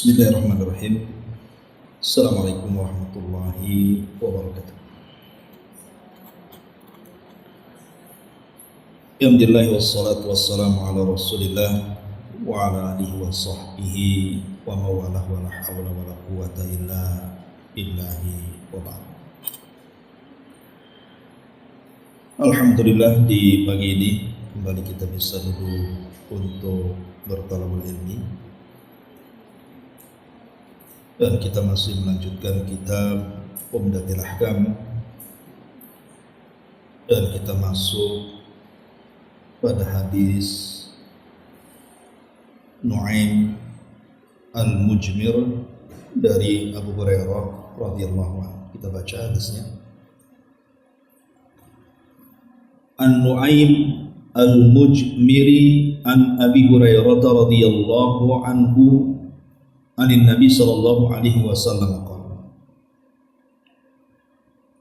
Bismillahirrahmanirrahim. Assalamualaikum warahmatullahi wabarakatuh. Alhamdulillah wassalatu wassalamu ala Rasulillah wa ala alihi wa sahbihi wa mawalah wa la hawla wa la quwata illa billahi wa ba'd. Alhamdulillah, di pagi ini kembali kita bisa duduk untuk bertalabul ilmi, dan kita masih melanjutkan kitab Umdatul Ahkam, dan kita masuk pada hadis Nu'aim al-Mujmir dari Abu Hurairah radhiyallahu anhu. Kita baca hadisnya. An-Nu'aim al-Mujmiri an Abi Hurairah radhiyallahu anhu anin Nabi sallallahu alaihi wasallam qala: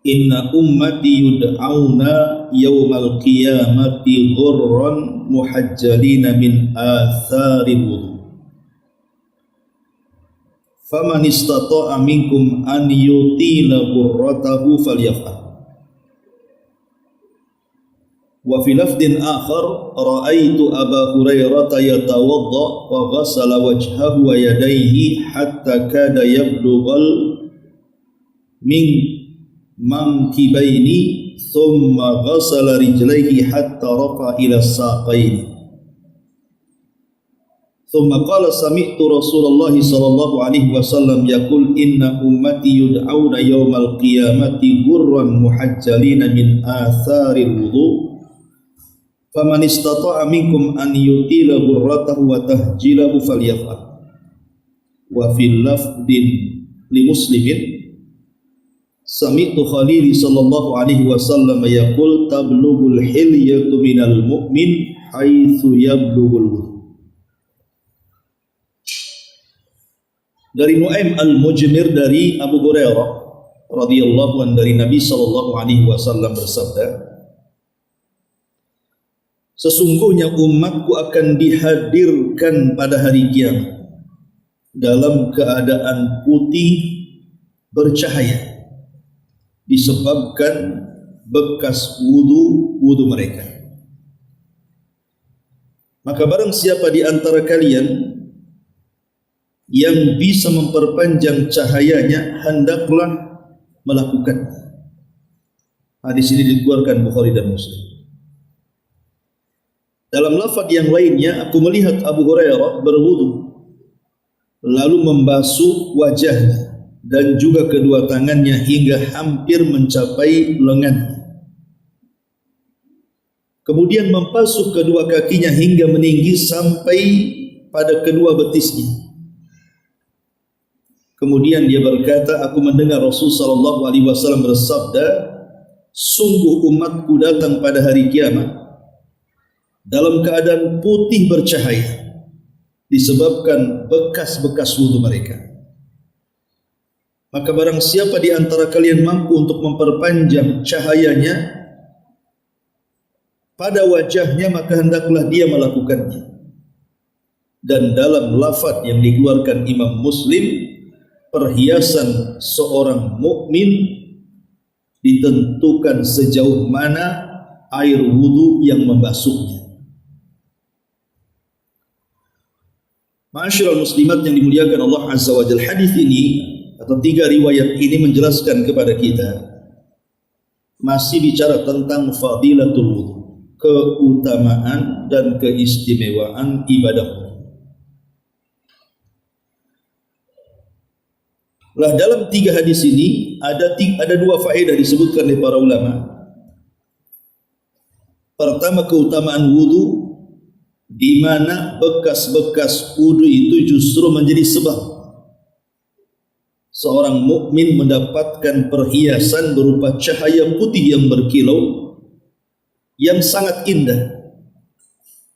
Inna ummati yud'auna yawmal qiyamati ghurran muhajjalina min athari wudu. Faman istata'a minkum an yutila ghurratahu falyaf'al. Wa fi lafdin akhar ra'aitu Aba Hurairah yatawadda wa ghassala wajhahu wa yadayhi hatta kada yablughal min mankibaini thumma ghassala rijlaihi hatta rafa ila saqaini. Thumma qala sami'tu Rasulullah sallallahu alaihi wasallam yaqul inna ummati yud'auna yawmal qiyamati ghurran muhajjalina min atharil wudu. Faman istata'a minkum an yutila ghurratahu wa tahjilahu falyaf'al. Wa fil lafdin li Muslimin sami'tu Khalili sallallahu alaihi wasallam yaqul tablughul hilyatu minal mu'min haitsu yablughul wudu. Dari Nu'aim al-Mujmir dari Abu Hurairah radhiyallahu anhu dari Nabi sallallahu alaihi wasallam bersabda, sesungguhnya umatku akan dihadirkan pada hari kiamat dalam keadaan putih bercahaya disebabkan bekas wudu mereka. Maka barang siapa di antara kalian yang bisa memperpanjang cahayanya, hendaklah melakukannya. Hadis ini dikeluarkan Bukhari dan Muslim. Dalam lafaz yang lainnya, aku melihat Abu Hurairah berwudu lalu membasuh wajahnya dan juga kedua tangannya hingga hampir mencapai lengannya. Kemudian membasuh kedua kakinya hingga meninggi sampai pada kedua betisnya. Kemudian dia berkata, aku mendengar Rasul sallallahu alaihi wasallam bersabda, sungguh umatku datang pada hari kiamat dalam keadaan putih bercahaya disebabkan bekas-bekas wudu mereka. Maka barang siapa di antara kalian mampu untuk memperpanjang cahayanya pada wajahnya, maka hendaklah dia melakukannya. Dan dalam lafaz yang dikeluarkan Imam Muslim, perhiasan seorang mukmin ditentukan sejauh mana air wudu yang membasuhnya. Ma'asyiral muslimat yang dimuliakan Allah Azza wa Jalla, hadis ini atau tiga riwayat ini menjelaskan kepada kita, masih bicara tentang fadilatul wudu, keutamaan dan keistimewaan ibadah wudu. Lah dalam tiga hadis ini ada dua faedah disebutkan oleh para ulama. Pertama, keutamaan wudu, di mana bekas-bekas wudu itu justru menjadi sebab seorang mukmin mendapatkan perhiasan berupa cahaya putih yang berkilau yang sangat indah,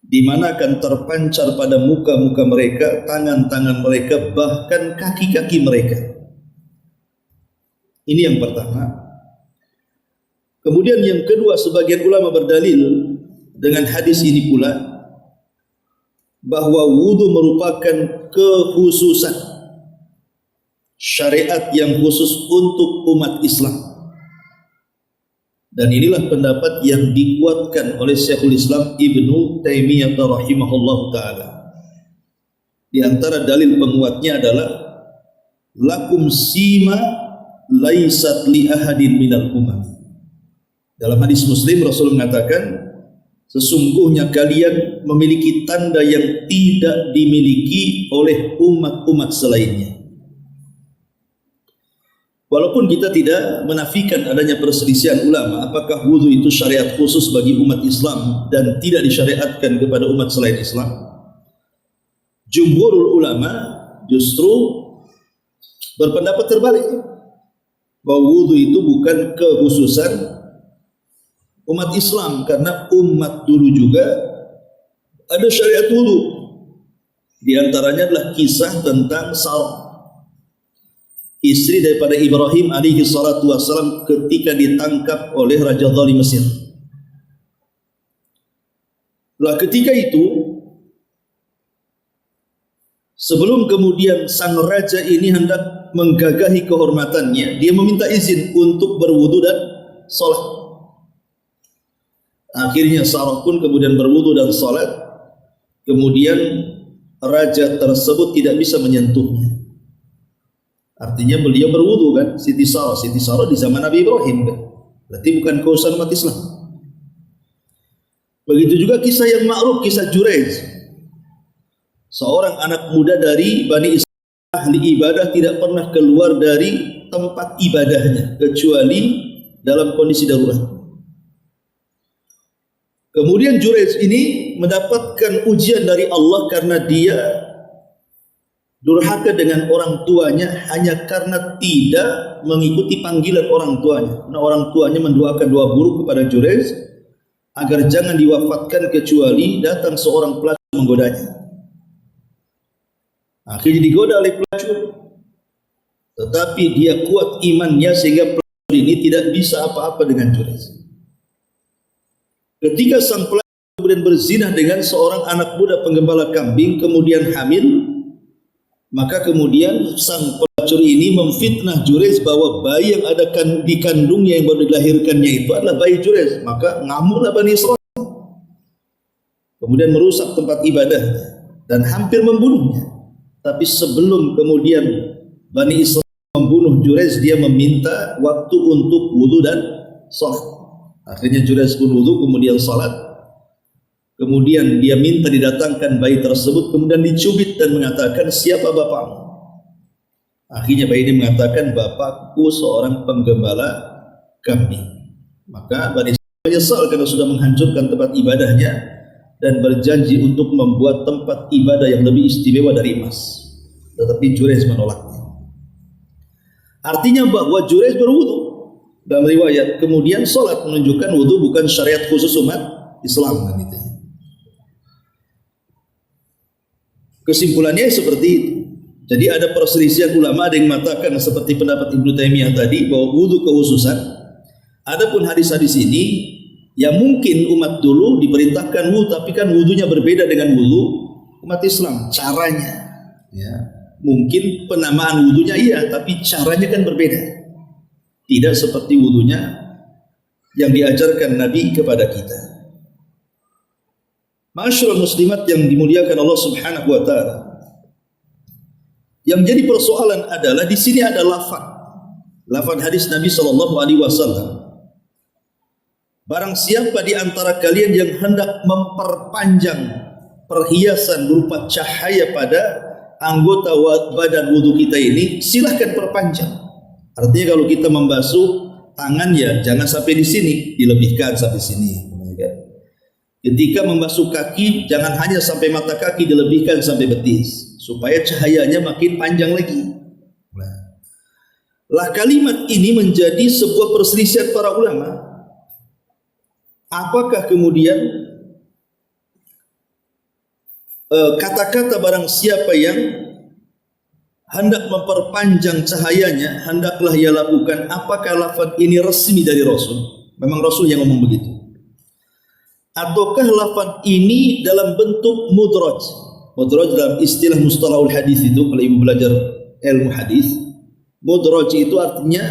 di mana akan terpancar pada muka-muka mereka, tangan-tangan mereka, bahkan kaki-kaki mereka. Ini yang pertama. Kemudian yang kedua, sebagian ulama berdalil dengan hadis ini pula bahwa wudu merupakan kekhususan syariat yang khusus untuk umat Islam. Dan inilah pendapat yang dikuatkan oleh Syekhul Islam Ibnu Taimiyah rahimahullah ta'ala. Di antara dalil penguatnya adalah lakum sima laisat li ahadin minal umam. Dalam hadis Muslim Rasul mengatakan, sesungguhnya kalian memiliki tanda yang tidak dimiliki oleh umat-umat selainnya. Walaupun kita tidak menafikan adanya perselisihan ulama apakah wudu itu syariat khusus bagi umat Islam dan tidak disyariatkan kepada umat selain Islam, jumhurul ulama justru berpendapat terbalik, bahwa wudu itu bukan kekhususan umat Islam, karena umat dulu juga ada syariat wudu. Di antaranya adalah kisah tentang Sarah, istri daripada Ibrahim alaihi salatu wassalam ketika ditangkap oleh Raja Zalim Mesir. Lah ketika itu, sebelum kemudian sang raja ini hendak menggagahi kehormatannya, dia meminta izin untuk berwudu dan sholat. Akhirnya Sarah pun kemudian berwudu dan sholat. Kemudian raja tersebut tidak bisa menyentuhnya. Artinya beliau berwudu kan, Siti Sarah di zaman Nabi Ibrahim kan. Berarti bukan keusahan umat Islam. Begitu juga kisah yang ma'ruf, kisah Jurayj. Seorang anak muda dari Bani Israil, ahli ibadah, tidak pernah keluar dari tempat ibadahnya kecuali dalam kondisi darurat. Kemudian Jurayj ini mendapatkan ujian dari Allah karena dia durhaka dengan orang tuanya hanya karena tidak mengikuti panggilan orang tuanya. Nah, orang tuanya mendoakan doa buruk kepada Jurayj agar jangan diwafatkan kecuali datang seorang pelacur menggodanya. Akhirnya digoda oleh pelacur, tetapi dia kuat imannya sehingga pelacur ini tidak bisa apa-apa dengan Jurayj. Ketika sang pelacur kemudian berzinah dengan seorang anak muda penggembala kambing, kemudian hamil, maka kemudian sang pelacur ini memfitnah Jurayj bahwa bayi yang ada di kandungnya yang baru dilahirkannya itu adalah bayi Jurayj. Maka ngamuklah Bani Israil, kemudian merusak tempat ibadahnya dan hampir membunuhnya. Tapi sebelum kemudian Bani Israil membunuh Jurayj, dia meminta waktu untuk wudu dan salat. Akhirnya Jurayj pun wudu kemudian salat. Kemudian dia minta didatangkan bayi tersebut, kemudian dicubit dan mengatakan, siapa bapakmu? Akhirnya bayi ini mengatakan, bapakku seorang penggembala kambing. Maka Bani Israil menyesal karena sudah menghancurkan tempat ibadahnya dan berjanji untuk membuat tempat ibadah yang lebih istimewa dari emas. Tetapi Jurayj menolaknya. Artinya bahwa Jurayj berwudu dalam riwayat, kemudian sholat, menunjukkan wudu bukan syariat khusus umat Islam kan itu. Kesimpulannya seperti itu. Jadi ada perselisihan ulama, ada yang mengatakan seperti pendapat Ibnu Taimiyah tadi bahwa wudu kekhususan. Adapun hadis-hadis ini, ya mungkin umat dulu diperintahkan wudu, tapi kan wudunya berbeda dengan wudu umat Islam. Caranya, ya mungkin penamaan wudunya iya, tapi caranya kan berbeda. Tidak seperti wudunya yang diajarkan Nabi kepada kita. Ma'asyiral muslimat yang dimuliakan Allah Subhanahu wa taala. Yang jadi persoalan adalah di sini ada lafaz hadis Nabi sallallahu alaihi wasallam. Barang siapa di antara kalian yang hendak memperpanjang perhiasan berupa cahaya pada anggota badan wudu kita ini, silahkan perpanjang. Artinya kalau kita membasuh tangan, ya jangan sampai di sini, dilebihkan sampai sini. Ketika membasuh kaki, jangan hanya sampai mata kaki, dilebihkan sampai betis, supaya cahayanya makin panjang lagi. Lah kalimat ini menjadi sebuah perselisihan para ulama. Apakah kemudian kata-kata barang siapa yang hendak memperpanjang cahayanya, hendaklah ia lakukan, apakah lafaz ini resmi dari Rasul? Memang Rasul yang ngomong begitu? Ataukah lafaz ini dalam bentuk mudraj? Mudraj dalam istilah mustalahul hadis itu, kalau ibu belajar ilmu hadis, Mudraj itu artinya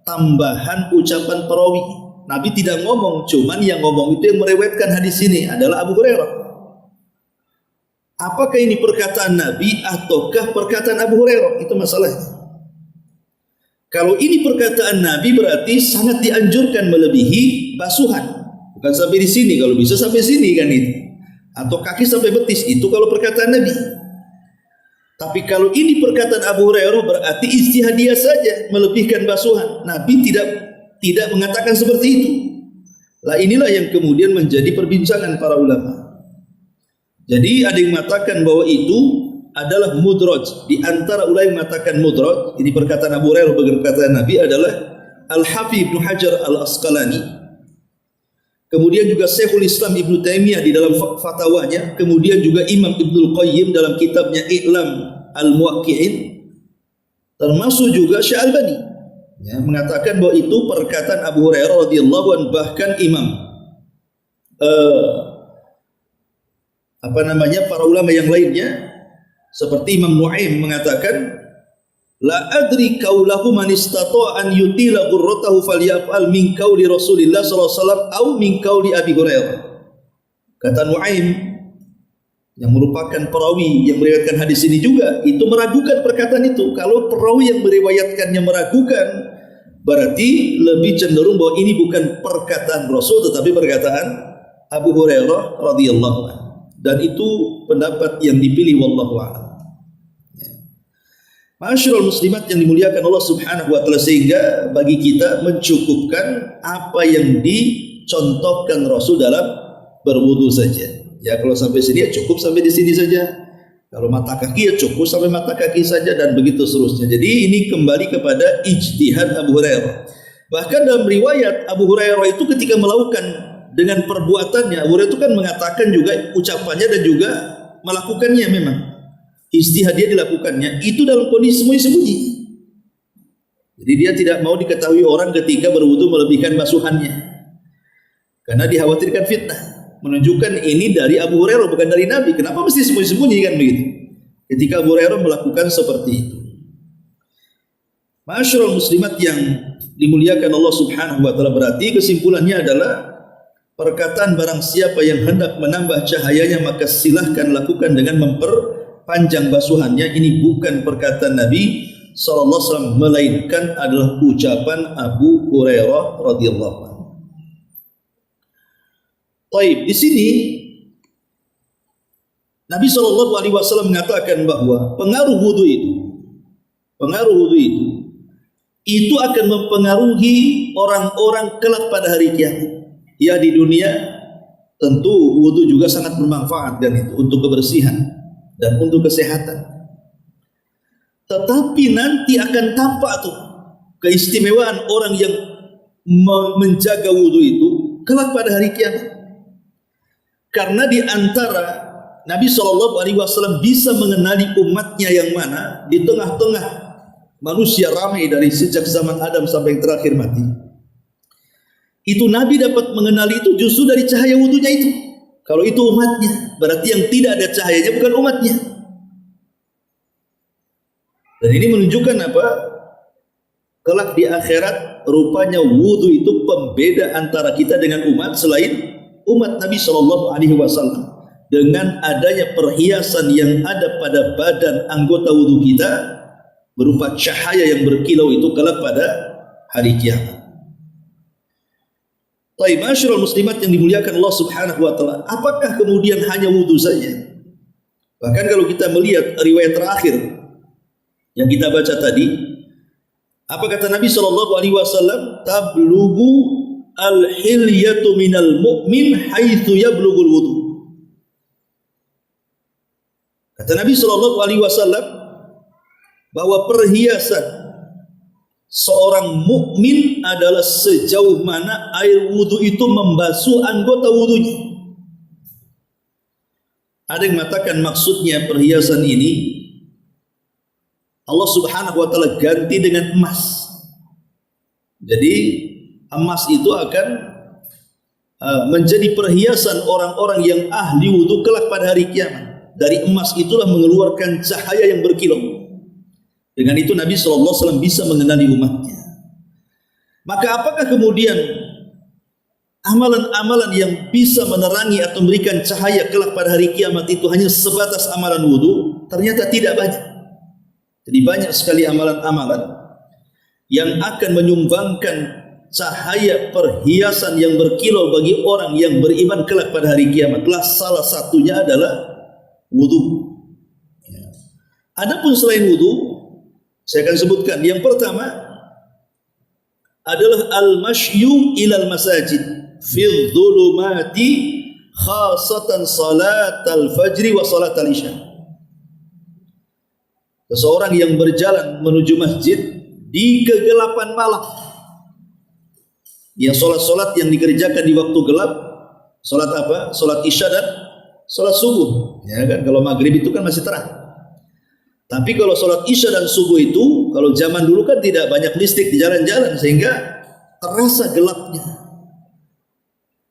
tambahan ucapan perawi. Nabi tidak ngomong, cuman yang ngomong itu yang meriwayatkan hadis ini adalah Abu Hurairah. Apakah ini perkataan Nabi ataukah perkataan Abu Hurairah? Itu masalahnya. Kalau ini perkataan Nabi berarti sangat dianjurkan melebihi basuhan. Bukan sampai di sini, kalau bisa sampai sini kan itu. Atau kaki sampai betis, itu kalau perkataan Nabi. Tapi kalau ini perkataan Abu Hurairah berarti ijtihadiyah saja melebihkan basuhan. Nabi tidak mengatakan seperti itu. Lah inilah yang kemudian menjadi perbincangan para ulama. Jadi ada yang mengatakan bahwa itu adalah mudraj. Di antara ulama yang mengatakan mudraj, ini perkataan Abu Hurairah bagi perkataan Nabi adalah Al-Hafidz Ibnu Hajar Al-Asqalani. Kemudian juga Syekhul Islam Ibnu Taimiyah di dalam fatwanya, kemudian juga Imam Ibnul Qayyim dalam kitabnya I'lam Al-Muwaqqi'in, termasuk juga Syekh Albani ya, mengatakan bahwa itu perkataan Abu Hurairah radhiyallahu anhu. Bahkan Imam para ulama yang lainnya seperti Imam Nu'aim mengatakan la adri qaulahu man istata'a an yutila ghurratahu falyaf'al min qauli Rasulillah sallallahu alaihi wasallam au min qauli Abi Hurairah. Kata Nu'aim yang merupakan perawi yang meriwayatkan hadis ini juga itu meragukan perkataan itu. Kalau perawi yang meriwayatkannya meragukan, berarti lebih cenderung bahwa ini bukan perkataan Rasul tetapi perkataan Abu Hurairah radhiyallahu anhu. Dan itu pendapat yang dipilih wallahu a'lam. Ma'asyiral muslimat yang dimuliakan Allah Subhanahu wa taala, sehingga bagi kita mencukupkan apa yang dicontohkan Rasul dalam berwudu saja. Ya kalau sampai sini ya cukup sampai di sini saja. Kalau mata kaki ya cukup sampai mata kaki saja dan begitu seterusnya. Jadi ini kembali kepada ijtihad Abu Hurairah. Bahkan dalam riwayat Abu Hurairah itu ketika melakukan dengan perbuatannya, Abu Hurairah itu kan mengatakan juga ucapannya dan juga melakukannya memang. Ijtihad dia dilakukannya itu dalam kondisi sembunyi-sembunyi. Jadi dia tidak mau diketahui orang ketika berwudu melebihkan basuhannya. Karena dikhawatirkan fitnah. Menunjukkan ini dari Abu Hurairah bukan dari Nabi. Kenapa mesti sembunyi-sembunyi kan begitu? Ketika Abu Hurairah melakukan seperti itu. Ma'asyiral muslimat yang dimuliakan Allah Subhanahu wa taala, berarti kesimpulannya adalah perkataan barang siapa yang hendak menambah cahayanya maka silahkan lakukan dengan memperpanjang basuhannya. Ini bukan perkataan Nabi sallallahu alaihi wasallam, melainkan adalah ucapan Abu Hurairah radhiyallahu anhu. Baik, di sini Nabi sallallahu alaihi wasallam mengatakan bahwa pengaruh wudu itu akan mempengaruhi orang-orang kelak pada hari kiamat. Ya, di dunia tentu wudu juga sangat bermanfaat dan itu untuk kebersihan dan untuk kesehatan. Tetapi nanti akan tampak tuh keistimewaan orang yang menjaga wudu itu kelak pada hari kiamat. Karena di antara Nabi SAW bisa mengenali umatnya yang mana di tengah-tengah manusia ramai dari sejak zaman Adam sampai yang terakhir mati. Itu Nabi dapat mengenali itu justru dari cahaya wudunya itu. Kalau itu umatnya, berarti yang tidak ada cahayanya bukan umatnya. Dan ini menunjukkan apa? Kelak di akhirat rupanya wudu itu pembeda antara kita dengan umat selain umat Nabi sallallahu alaihi wasallam. Dengan adanya perhiasan yang ada pada badan anggota wudu kita berupa cahaya yang berkilau itu kelak pada hari kiamat. Baik, ma'asyiral muslimat yang dimuliakan Allah Subhanahu wa taala, apakah kemudian hanya wudu saja? Bahkan kalau kita melihat riwayat terakhir yang kita baca tadi, apa kata Nabi sallallahu alaihi wasallam? Tablughu al-hilyatu minal mu'min haitsu yablughul wudu. Kata Nabi sallallahu alaihi wasallam bahwa perhiasan seorang mukmin adalah sejauh mana air wudu itu membasuh anggota wudunya. Ada yang mengatakan maksudnya perhiasan ini Allah Subhanahu wa taala ganti dengan emas. Jadi emas itu akan menjadi perhiasan orang-orang yang ahli wudu kelak pada hari kiamat. Dari emas itulah mengeluarkan cahaya yang berkilau. Dengan itu Nabi SAW bisa mengenali umatnya. Maka apakah kemudian amalan-amalan yang bisa menerangi atau memberikan cahaya kelak pada hari kiamat itu hanya sebatas amalan wudu? Ternyata tidak banyak. Jadi banyak sekali amalan-amalan yang akan menyumbangkan cahaya perhiasan yang berkilau bagi orang yang beriman kelak pada hari kiamat. Salah satunya adalah wudu. Adapun selain wudu, saya akan sebutkan. Yang pertama adalah al-mashyu ilal masajid fi dhulumati khasatan salat al-fajri wa salat al-isya. Seseorang yang berjalan menuju masjid di kegelapan malam. Yang solat-solat yang dikerjakan di waktu gelap, solat apa? Solat isya dan solat subuh. Ya kan, kalau maghrib itu kan masih terang. Tapi kalau solat isya dan subuh itu, kalau zaman dulu kan tidak banyak listrik di jalan-jalan, sehingga terasa gelapnya.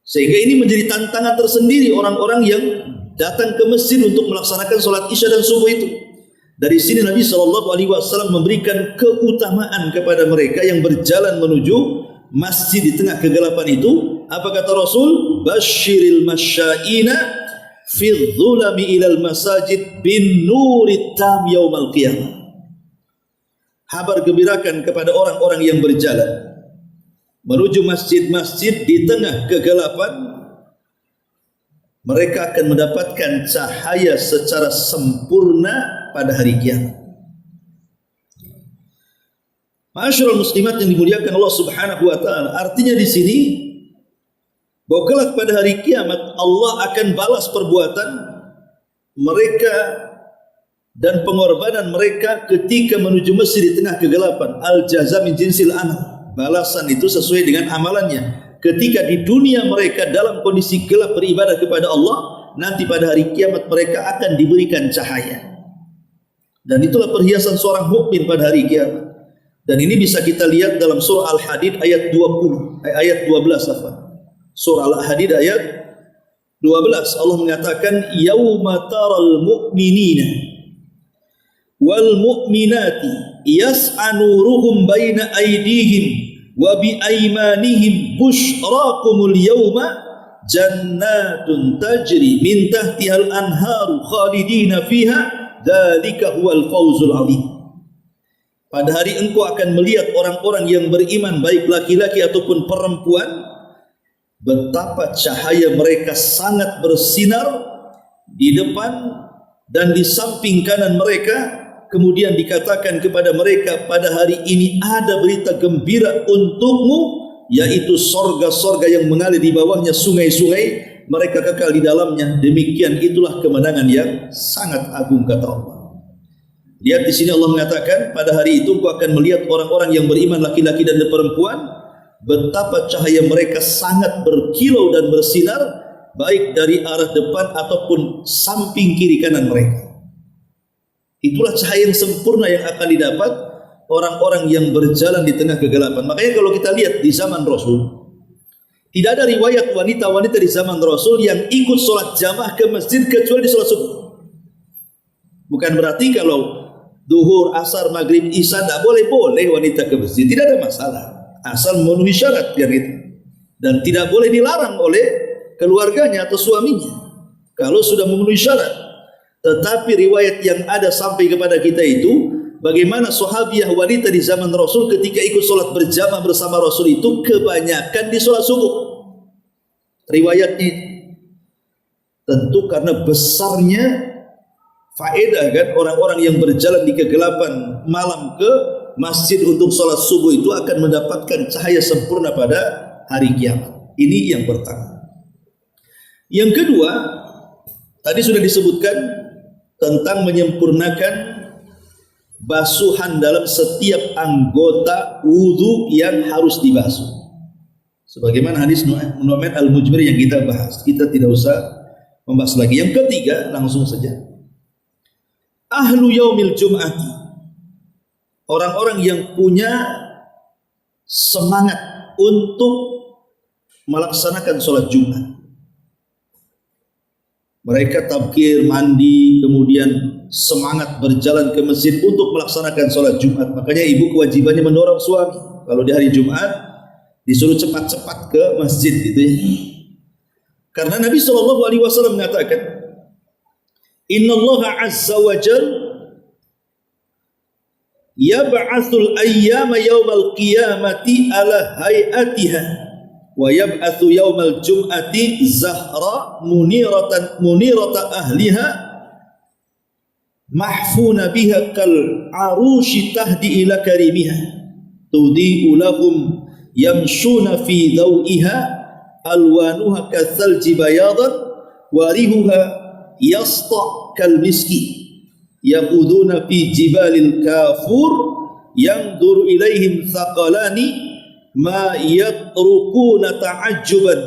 Sehingga ini menjadi tantangan tersendiri orang-orang yang datang ke masjid untuk melaksanakan solat isya dan subuh itu. Dari sini Nabi SAW memberikan keutamaan kepada mereka yang berjalan menuju masjid di tengah kegelapan itu. Apa kata Rasul? Basyiril masya'ina fi dhulami ilal masajid bin nurit tam yaumal qiyamah. Kabar gembirakan kepada orang-orang yang berjalan menuju masjid-masjid di tengah kegelapan. Mereka akan mendapatkan cahaya secara sempurna pada hari kiamat. Ma'asyiral muslimat yang dimuliakan Allah Subhanahu wa taala, artinya di sini bahwa kelak pada hari kiamat Allah akan balas perbuatan mereka dan pengorbanan mereka ketika menuju masjid di tengah kegelapan. Al-jaza min jinsil amal. Balasan itu sesuai dengan amalannya. Ketika di dunia mereka dalam kondisi gelap beribadah kepada Allah, nanti pada hari kiamat mereka akan diberikan cahaya. Dan itulah perhiasan seorang mukmin pada hari kiamat. Dan ini bisa kita lihat dalam surah Al-Hadid ayat 12 apa? Surah Al-Hadid ayat 12 Allah mengatakan yauma taral mu'minina wal mu'minati yas'a nuruhum baina aydihim wa bi aymanihim busyrakumul yawma jannatun tajri min tahtihal anharu khalidina fiha dzalika huwal fawzul azim. Pada hari engkau akan melihat orang-orang yang beriman baik laki-laki ataupun perempuan, betapa cahaya mereka sangat bersinar di depan dan di samping kanan mereka. Kemudian dikatakan kepada mereka, pada hari ini ada berita gembira untukmu, yaitu sorga-sorga yang mengalir di bawahnya sungai-sungai, mereka kekal di dalamnya. Demikian itulah kemenangan yang sangat agung, kata Allah. Lihat di sini Allah mengatakan, pada hari itu engkau akan melihat orang-orang yang beriman laki-laki dan perempuan, betapa cahaya mereka sangat berkilau dan bersinar, baik dari arah depan ataupun samping kiri kanan mereka. Itulah cahaya yang sempurna yang akan didapat orang-orang yang berjalan di tengah kegelapan. Makanya kalau kita lihat di zaman Rasul, tidak ada riwayat wanita-wanita di zaman Rasul yang ikut sholat jamaah ke masjid kecuali di sholat subuh. Bukan berarti kalau duhur, asar, maghrib, isya tidak boleh wanita ke masjid, tidak ada masalah, asal memenuhi syarat kan itu. Dan tidak boleh dilarang oleh keluarganya atau suaminya kalau sudah memenuhi syarat. Tetapi riwayat yang ada sampai kepada kita itu, bagaimana sahabiah wanita di zaman Rasul ketika ikut sholat berjamaah bersama Rasul itu kebanyakan di sholat subuh. Riwayatnya tentu karena besarnya faedah kan, orang-orang yang berjalan di kegelapan malam ke masjid untuk sholat subuh itu akan mendapatkan cahaya sempurna pada hari kiamat. Ini yang pertama. Yang kedua, tadi sudah disebutkan tentang menyempurnakan basuhan dalam setiap anggota wudu yang harus dibasuh. Sebagaimana hadis Nu'man al-Mujmir yang kita bahas, kita tidak usah membahas lagi. Yang ketiga, langsung saja. Ahlu yaumil jum'ati, orang-orang yang punya semangat untuk melaksanakan sholat Jumat. Mereka tabkir, mandi, kemudian semangat berjalan ke masjid untuk melaksanakan sholat Jumat. Makanya ibu kewajibannya mendorong suami. Kalau di hari Jumat disuruh cepat-cepat ke masjid gitu ya. Karena Nabi SAW mengatakan, Inna Allah Azza wa Jal yab'athul ayyama yawmal qiyamati ala hayatiha wa yab'athu yawmal jum'ati zahra munirata ahliha mahfuna biha kal arushi tahdi ila karimiha tudi'u lahum yamshuna fi dawiha alwanuha kathalji bayadan warihuha yasta kal miski yaquduna fi jibalil kafur yanzuru ilaihim thaqalani ma yatrukuna ta'ajjuban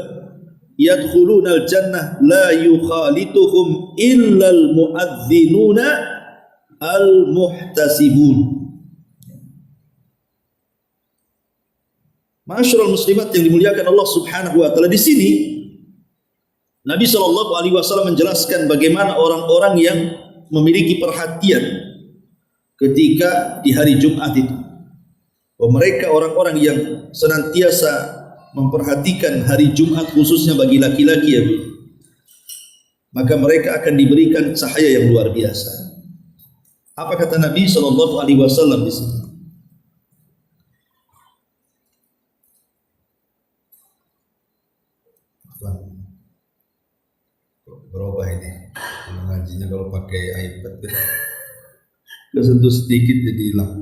yadkhuluna al-jannah la yukhalituhum illa al-muadhdhinuna al-muhtasibun. Ma'asyiral muslimat yang dimuliakan Allah Subhanahu wa taala, di sini Nabi SAW menjelaskan bagaimana orang-orang yang memiliki perhatian ketika di hari Jumat itu. Mereka orang-orang yang senantiasa memperhatikan hari Jumat khususnya bagi laki-laki ya, maka mereka akan diberikan cahaya yang luar biasa. Apa kata Nabi SAW di sini? Berubah ini ngajinya kalau pakai iPad kesentuh sedikit jadi hilang.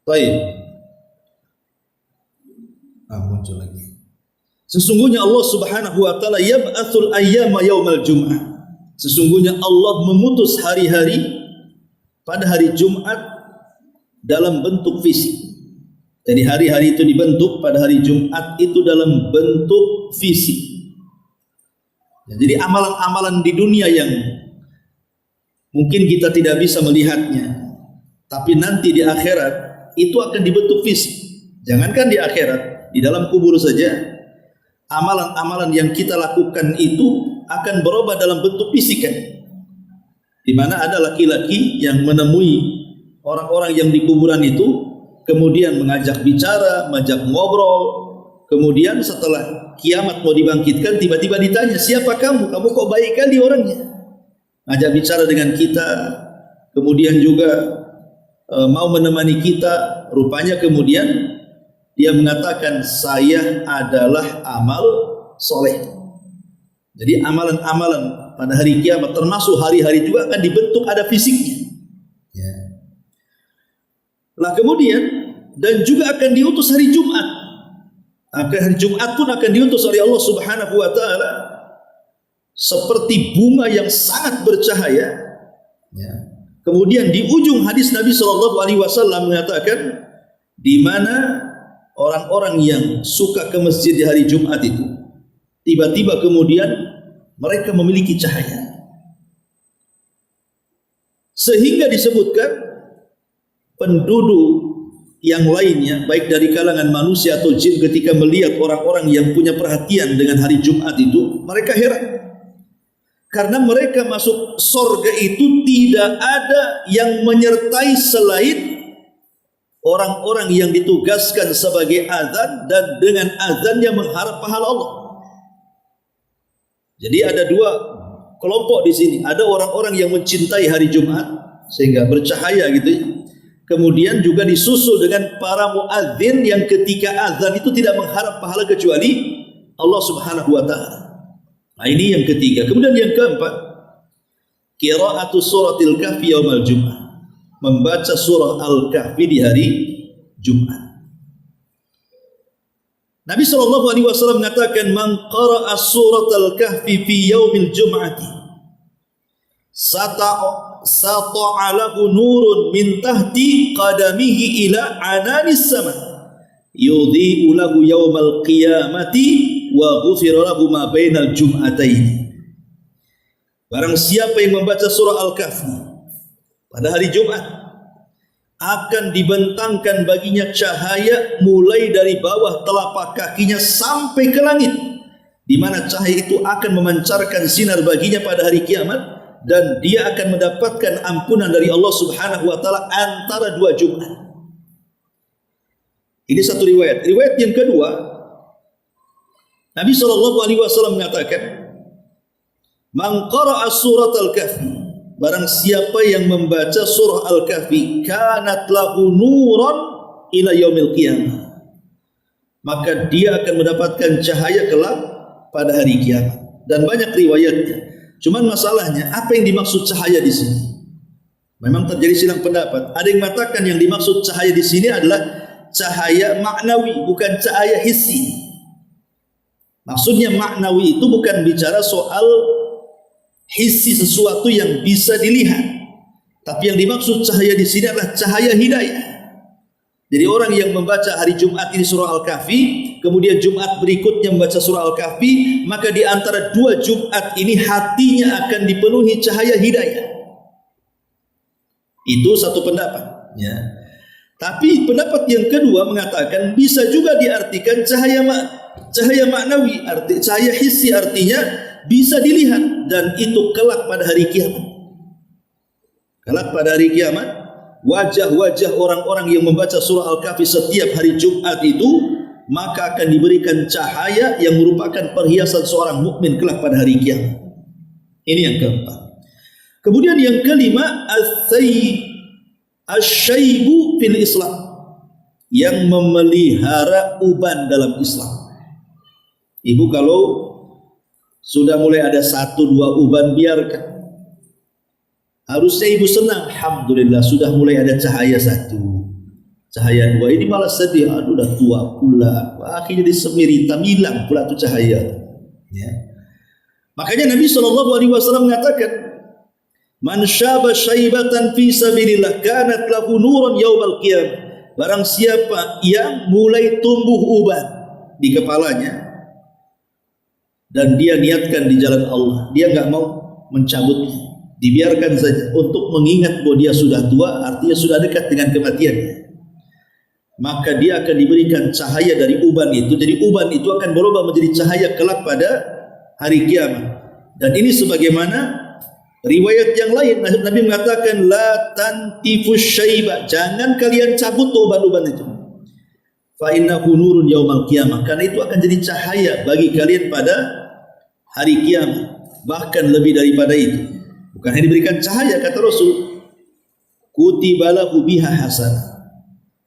Baik. Muncul lagi. Sesungguhnya Allah Subhanahu wa taala yab'atsul ayyama yaumal jum'ah. Sesungguhnya Allah memutus hari-hari pada hari Jumat dalam bentuk fisik. Jadi hari-hari itu dibentuk pada hari Jumat itu dalam bentuk fisik. Jadi amalan-amalan di dunia yang mungkin kita tidak bisa melihatnya, tapi nanti di akhirat itu akan dibentuk fisik. Jangankan di akhirat, di dalam kubur saja amalan-amalan yang kita lakukan itu akan berubah dalam bentuk fisik kan? Di mana ada laki-laki yang menemui orang-orang yang di kuburan itu, kemudian mengajak bicara, mengajak ngobrol, kemudian setelah kiamat mau dibangkitkan, tiba-tiba ditanya, siapa kamu? Kamu kok baik kali orangnya? Ngajak bicara dengan kita, kemudian juga mau menemani kita, rupanya kemudian dia mengatakan saya adalah amal soleh. Jadi amalan-amalan pada hari kiamat termasuk hari-hari juga akan dibentuk ada fisiknya. Ya. Lah kemudian dan juga akan diutus hari Jumat. Hari Jumat pun akan diutus oleh Allah Subhanahu wa taala seperti bunga yang sangat bercahaya. Ya. Kemudian di ujung hadis Nabi SAW mengatakan, di mana orang-orang yang suka ke masjid di hari Jumat itu, tiba-tiba kemudian mereka memiliki cahaya. Sehingga disebutkan penduduk yang lainnya, baik dari kalangan manusia atau jin, ketika melihat orang-orang yang punya perhatian dengan hari Jumat itu, mereka heran. Karena mereka masuk surga itu tidak ada yang menyertai selain orang-orang yang ditugaskan sebagai azan dan dengan azannya mengharap pahala Allah. Jadi ada dua kelompok di sini. Ada orang-orang yang mencintai hari Jumat sehingga bercahaya gitu. Kemudian juga disusul dengan para muadzin yang ketika azan itu tidak mengharap pahala kecuali Allah Subhanahu wa taala. Nah, ini yang ketiga. Kemudian yang keempat, qira'atu suratil kahfi yaumal jum'ah. Membaca surah Al-Kahfi di hari Jumat. Nabi SAW mengatakan, man qara'a suratal kahfi fi yaumil jum'ati sata'alahu nurun min tahti qadamihi ila ananis sama yudhi'u lahu yaumal qiyamati wa ghufira lahu ma bainal jum'ataini. Barang siapa yang membaca surah Al-Kahfi pada hari Jumat, akan dibentangkan baginya cahaya mulai dari bawah telapak kakinya sampai ke langit, di mana cahaya itu akan memancarkan sinar baginya pada hari kiamat, dan dia akan mendapatkan ampunan dari Allah Subhanahu wa taala antara 2 Jumat. Ini satu riwayat. Riwayat yang kedua, Nabi SAW mengatakan, "Man qara'a surat al-Kahfi," barang siapa yang membaca surah Al-Kahfi, "kanat lahu nuran ila yaumil qiyamah," maka dia akan mendapatkan cahaya kelak pada hari kiamat. Dan banyak riwayatnya. Cuman masalahnya, apa yang dimaksud cahaya di sini? Memang terjadi silang pendapat. Ada yang mengatakan yang dimaksud cahaya di sini adalah cahaya maknawi, bukan cahaya hissi. Maksudnya maknawi itu bukan bicara soal hissi, sesuatu yang bisa dilihat, tapi yang dimaksud cahaya di sini adalah cahaya hidayah. Jadi orang yang membaca hari Jumat ini surah Al-Kahfi, kemudian Jumat berikutnya membaca surah Al-Kahfi, maka di antara 2 Jumat ini hatinya akan dipenuhi cahaya hidayah. Itu satu pendapat, ya. Tapi pendapat yang kedua mengatakan bisa juga diartikan cahaya maknawi, cahaya hissi, artinya bisa dilihat, dan itu kelak pada hari kiamat. Kelak pada hari kiamat, wajah-wajah orang-orang yang membaca surah Al-Kahfi setiap hari Jumat itu, maka akan diberikan cahaya yang merupakan perhiasan seorang mukmin kelak pada hari kiamat. Ini yang keempat. Kemudian yang kelima, asyaibu fil Islam, yang memelihara uban dalam Islam. Ibu kalau sudah mulai ada 1-2 uban, biarkan. Harusnya ibu senang, alhamdulillah sudah mulai ada cahaya 1, cahaya 2. Ini malah sedih, aduh udah tua pula, akhirnya disemiritam, hilang pula tu cahaya, ya. Makanya Nabi SAW mengatakan, "Man syaba syaibatan fi sabilillah kanat lahu nuran yaumal qiyamah." Barang siapa yang mulai tumbuh uban di kepalanya dan dia niatkan di jalan Allah, dia enggak mau mencabutnya, dibiarkan saja untuk mengingat bahwa dia sudah tua, artinya sudah dekat dengan kematiannya, maka dia akan diberikan cahaya dari uban itu. Jadi uban itu akan berubah menjadi cahaya kelak pada hari kiamat. Dan ini sebagaimana riwayat yang lain, Nabi mengatakan, "La tantifus syaiba," jangan kalian cabut uban-uban itu. "Fa innahu nurun yaumal qiyamah," karena itu akan jadi cahaya bagi kalian pada hari kiamat. Bahkan lebih daripada itu, bukan hanya diberikan cahaya, kata Rasul, "Kutibalahu biha hasanah,"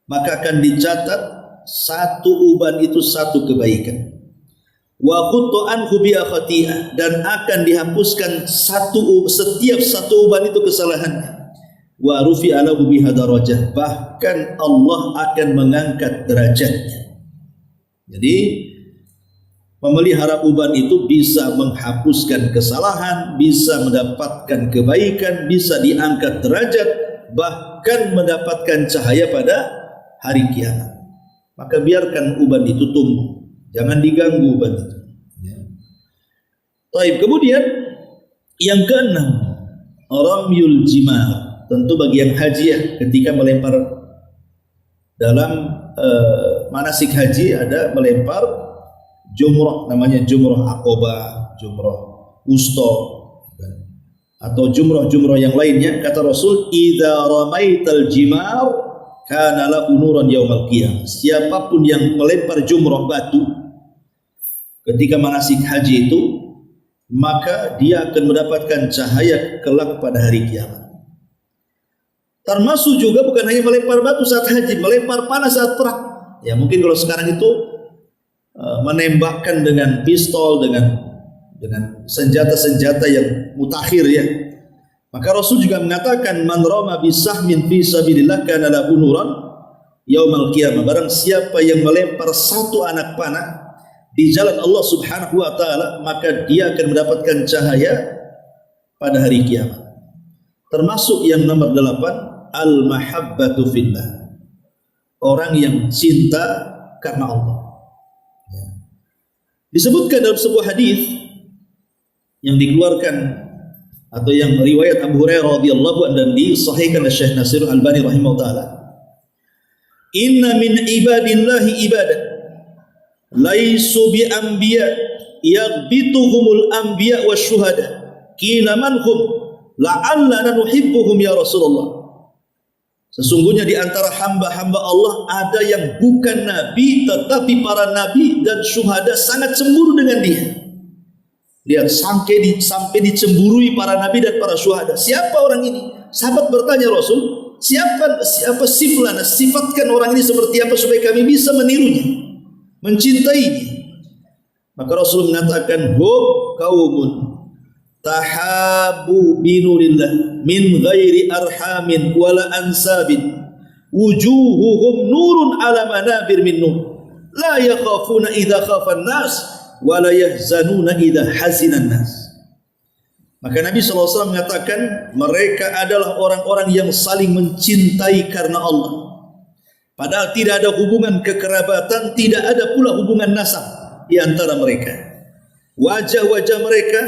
maka akan dicatat 1 uban itu 1 kebaikan. "Wa qutta anhu biha khati'ah," dan akan dihapuskan setiap 1 uban itu kesalahannya. "Wa rufi'a lahu biha darajah," bahkan Allah akan mengangkat derajatnya. Jadi memelihara uban itu bisa menghapuskan kesalahan, bisa mendapatkan kebaikan, bisa diangkat derajat, bahkan mendapatkan cahaya pada hari kiamat. Maka biarkan uban itu tumbuh, jangan diganggu uban itu, ya. Baik, kemudian yang keenam, ramyul jimar. Tentu bagi yang haji, ya, ketika melempar dalam manasik haji ada melempar jumrah, namanya jumrah aqobah, jumrah wusta, atau jumrah-jumrah yang lainnya. Kata Rasul, "Idza ramaital jimar kana lahu nuran yaumal qiyamah." Siapapun yang melempar jumrah batu ketika manasik haji itu, maka dia akan mendapatkan cahaya kelak pada hari kiamat. Termasuk juga bukan hanya melempar batu saat haji, melempar panah saat perang. Ya mungkin kalau sekarang itu menembakkan dengan pistol, dengan senjata-senjata yang mutakhir, ya. Maka Rasul juga mengatakan, "Man rama bisahmin fi sabilillah kana lahu nuran yaumal qiyamah." Barang siapa yang melempar 1 anak panah di jalan Allah Subhanahu wa taala, maka dia akan mendapatkan cahaya pada hari kiamat. Termasuk yang nomor 8, al-mahabbatu fillah. Orang yang cinta karena Allah. Disebutkan dalam sebuah hadis yang dikeluarkan atau yang riwayat Abu Hurairah radhiyallahu anhu dan disahihkan oleh Syekh Nasir Al-Albani rahimahullah taala, Inna min ibadillahi ibadah laisu bi anbiya yaghbituhumul anbiya wasyuhada qila man hum la'allana nuhibbuhum ya Rasulullah. Sesungguhnya di antara hamba-hamba Allah ada yang bukan nabi tetapi para nabi dan syuhada sangat cemburu dengan dia. Lihat sampai dicemburui para nabi dan para syuhada. Siapa orang ini? Sahabat bertanya Rasul, siapa siflana, sifatkan orang ini seperti apa supaya kami bisa menirunya, mencintainya. Maka Rasul mengatakan, hum qaumun tahabu binurillah min ghairi arhamin wala ansabin wujuhuhum nurun ala manabir min nur la yakhafuna idza khafan nas wala yahzanuna idza hazinan nas. Maka Nabi SAW mengatakan mereka adalah orang-orang yang saling mencintai karena Allah, padahal tidak ada hubungan kekerabatan, tidak ada pula hubungan nasab di antara mereka. Wajah-wajah mereka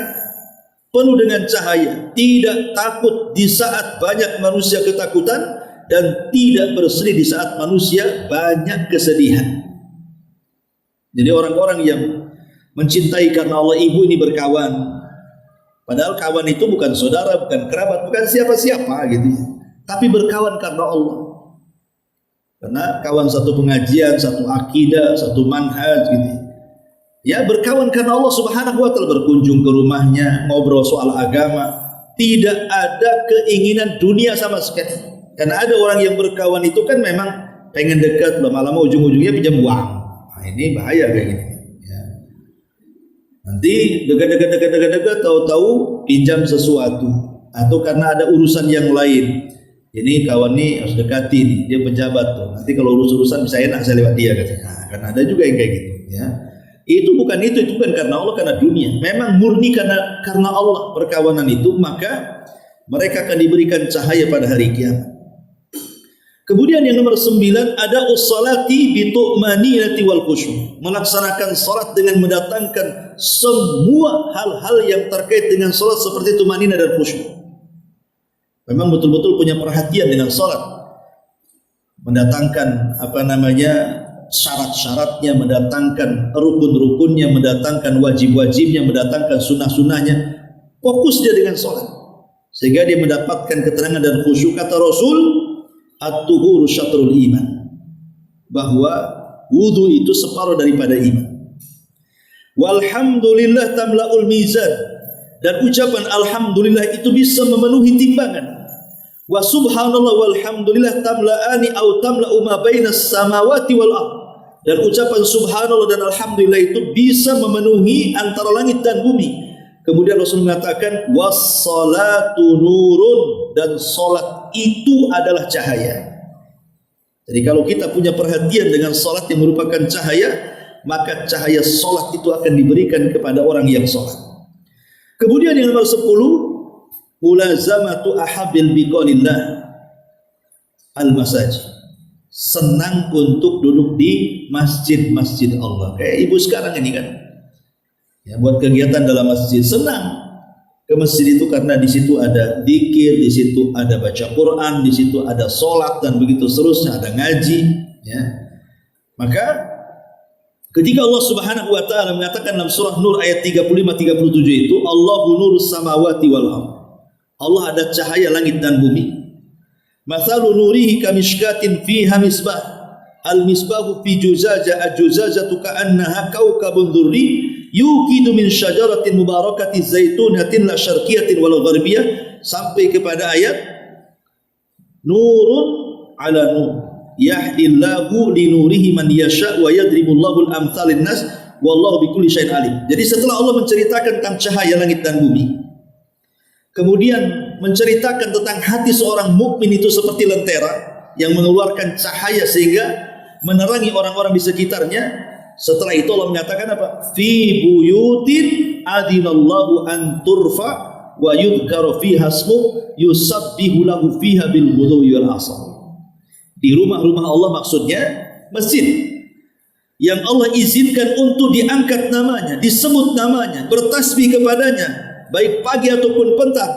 penuh dengan cahaya, tidak takut di saat banyak manusia ketakutan dan tidak bersedih di saat manusia banyak kesedihan. Jadi orang-orang yang mencintai karena Allah, ibu ini berkawan, padahal kawan itu bukan saudara, bukan kerabat, bukan siapa-siapa gitu, tapi berkawan karena Allah. Karena kawan satu pengajian, satu akidah, satu manhaj gitu. Ya, berkawan karena Allah Subhanahu wa taala, berkunjung ke rumahnya, ngobrol soal agama, tidak ada keinginan dunia sama sekali. Karena ada orang yang berkawan itu kan memang pengen dekat, lama-lama ujung-ujungnya pinjam uang. Nah, ini bahaya kayak gini. Ya. Nanti dekat-dekat tahu-tahu pinjam sesuatu, atau karena ada urusan yang lain. Ini kawan nih harus dekati nih, dia pejabat tuh. Nanti kalau urus-urusan bisa enak saya lewat dia katanya. Nah, karena ada juga yang kayak gitu, ya. Itu bukan karena Allah, karena dunia. Memang murni karena Allah perkawanan itu, maka mereka akan diberikan cahaya pada hari kiamat. Kemudian yang nomor 9 ada ussalati bitu'maninati wal khusyuk, melaksanakan salat dengan mendatangkan semua hal-hal yang terkait dengan salat seperti tumanina dan khusyuk. Memang betul-betul punya perhatian dengan salat, mendatangkan syarat-syaratnya, mendatangkan rukun-rukunnya, mendatangkan wajib-wajibnya, mendatangkan sunnah-sunnahnya. Fokus dia dengan sholat sehingga dia mendapatkan keterangan dan khusyuk. Kata Rasul, at-tuhuru syatrul iman, bahwa wudu itu separuh daripada iman. Walhamdulillah tamla'ul mizan, dan ucapan alhamdulillah itu bisa memenuhi timbangan. Wa subhanallah walhamdulillah tamla'ani au tamla'u ma bainas samawati wal ardh, dan ucapan subhanallah dan alhamdulillah itu bisa memenuhi antara langit dan bumi. Kemudian Rasul mengatakan was-salatu nurun, dan salat itu adalah cahaya. Jadi kalau kita punya perhatian dengan salat yang merupakan cahaya, maka cahaya salat itu akan diberikan kepada orang yang salat. Kemudian yang nomor 10, mulazamatu ahabbil biqaulillah al-masajid, senang untuk duduk di masjid-masjid Allah. Kayak ibu sekarang ini kan, ya, buat kegiatan dalam masjid, senang ke masjid itu karena di situ ada zikir, di situ ada baca Quran, di situ ada sholat dan begitu seterusnya, ada ngaji. Ya. Maka ketika Allah Subhanahu wa taala mengatakan dalam surah Nur ayat 35-37 itu, Allahu nurus samawati wal ardh, Allah ada cahaya langit dan bumi. Mathalu nurihi kamishkatin fiha misbah, al-misbahu fi juzaja, al-juzajatu ka'annaha kawkabun durri yuqidu min syajaratin mubarakatin zaitunatin la syarqiyatin wal gharbiyah, sampai kepada ayat nurun ala nur yahdillahu li nurihi man yasha wa yadribullahu al-amthalin nas wallahu bikulli syai'in alim. Jadi setelah Allah menceritakan tentang cahaya langit dan bumi, kemudian menceritakan tentang hati seorang mukmin itu seperti lentera yang mengeluarkan cahaya sehingga menerangi orang-orang di sekitarnya. Setelah itu Allah menyatakan apa? Fi buyutin adinallahu an turfa wa yudhkaru fiha ismu yusabbihu lahu fiha bil ghudwi wal asal. Di rumah-rumah Allah, maksudnya masjid yang Allah izinkan untuk diangkat namanya, disebut namanya, bertasbih kepadanya baik pagi ataupun petang.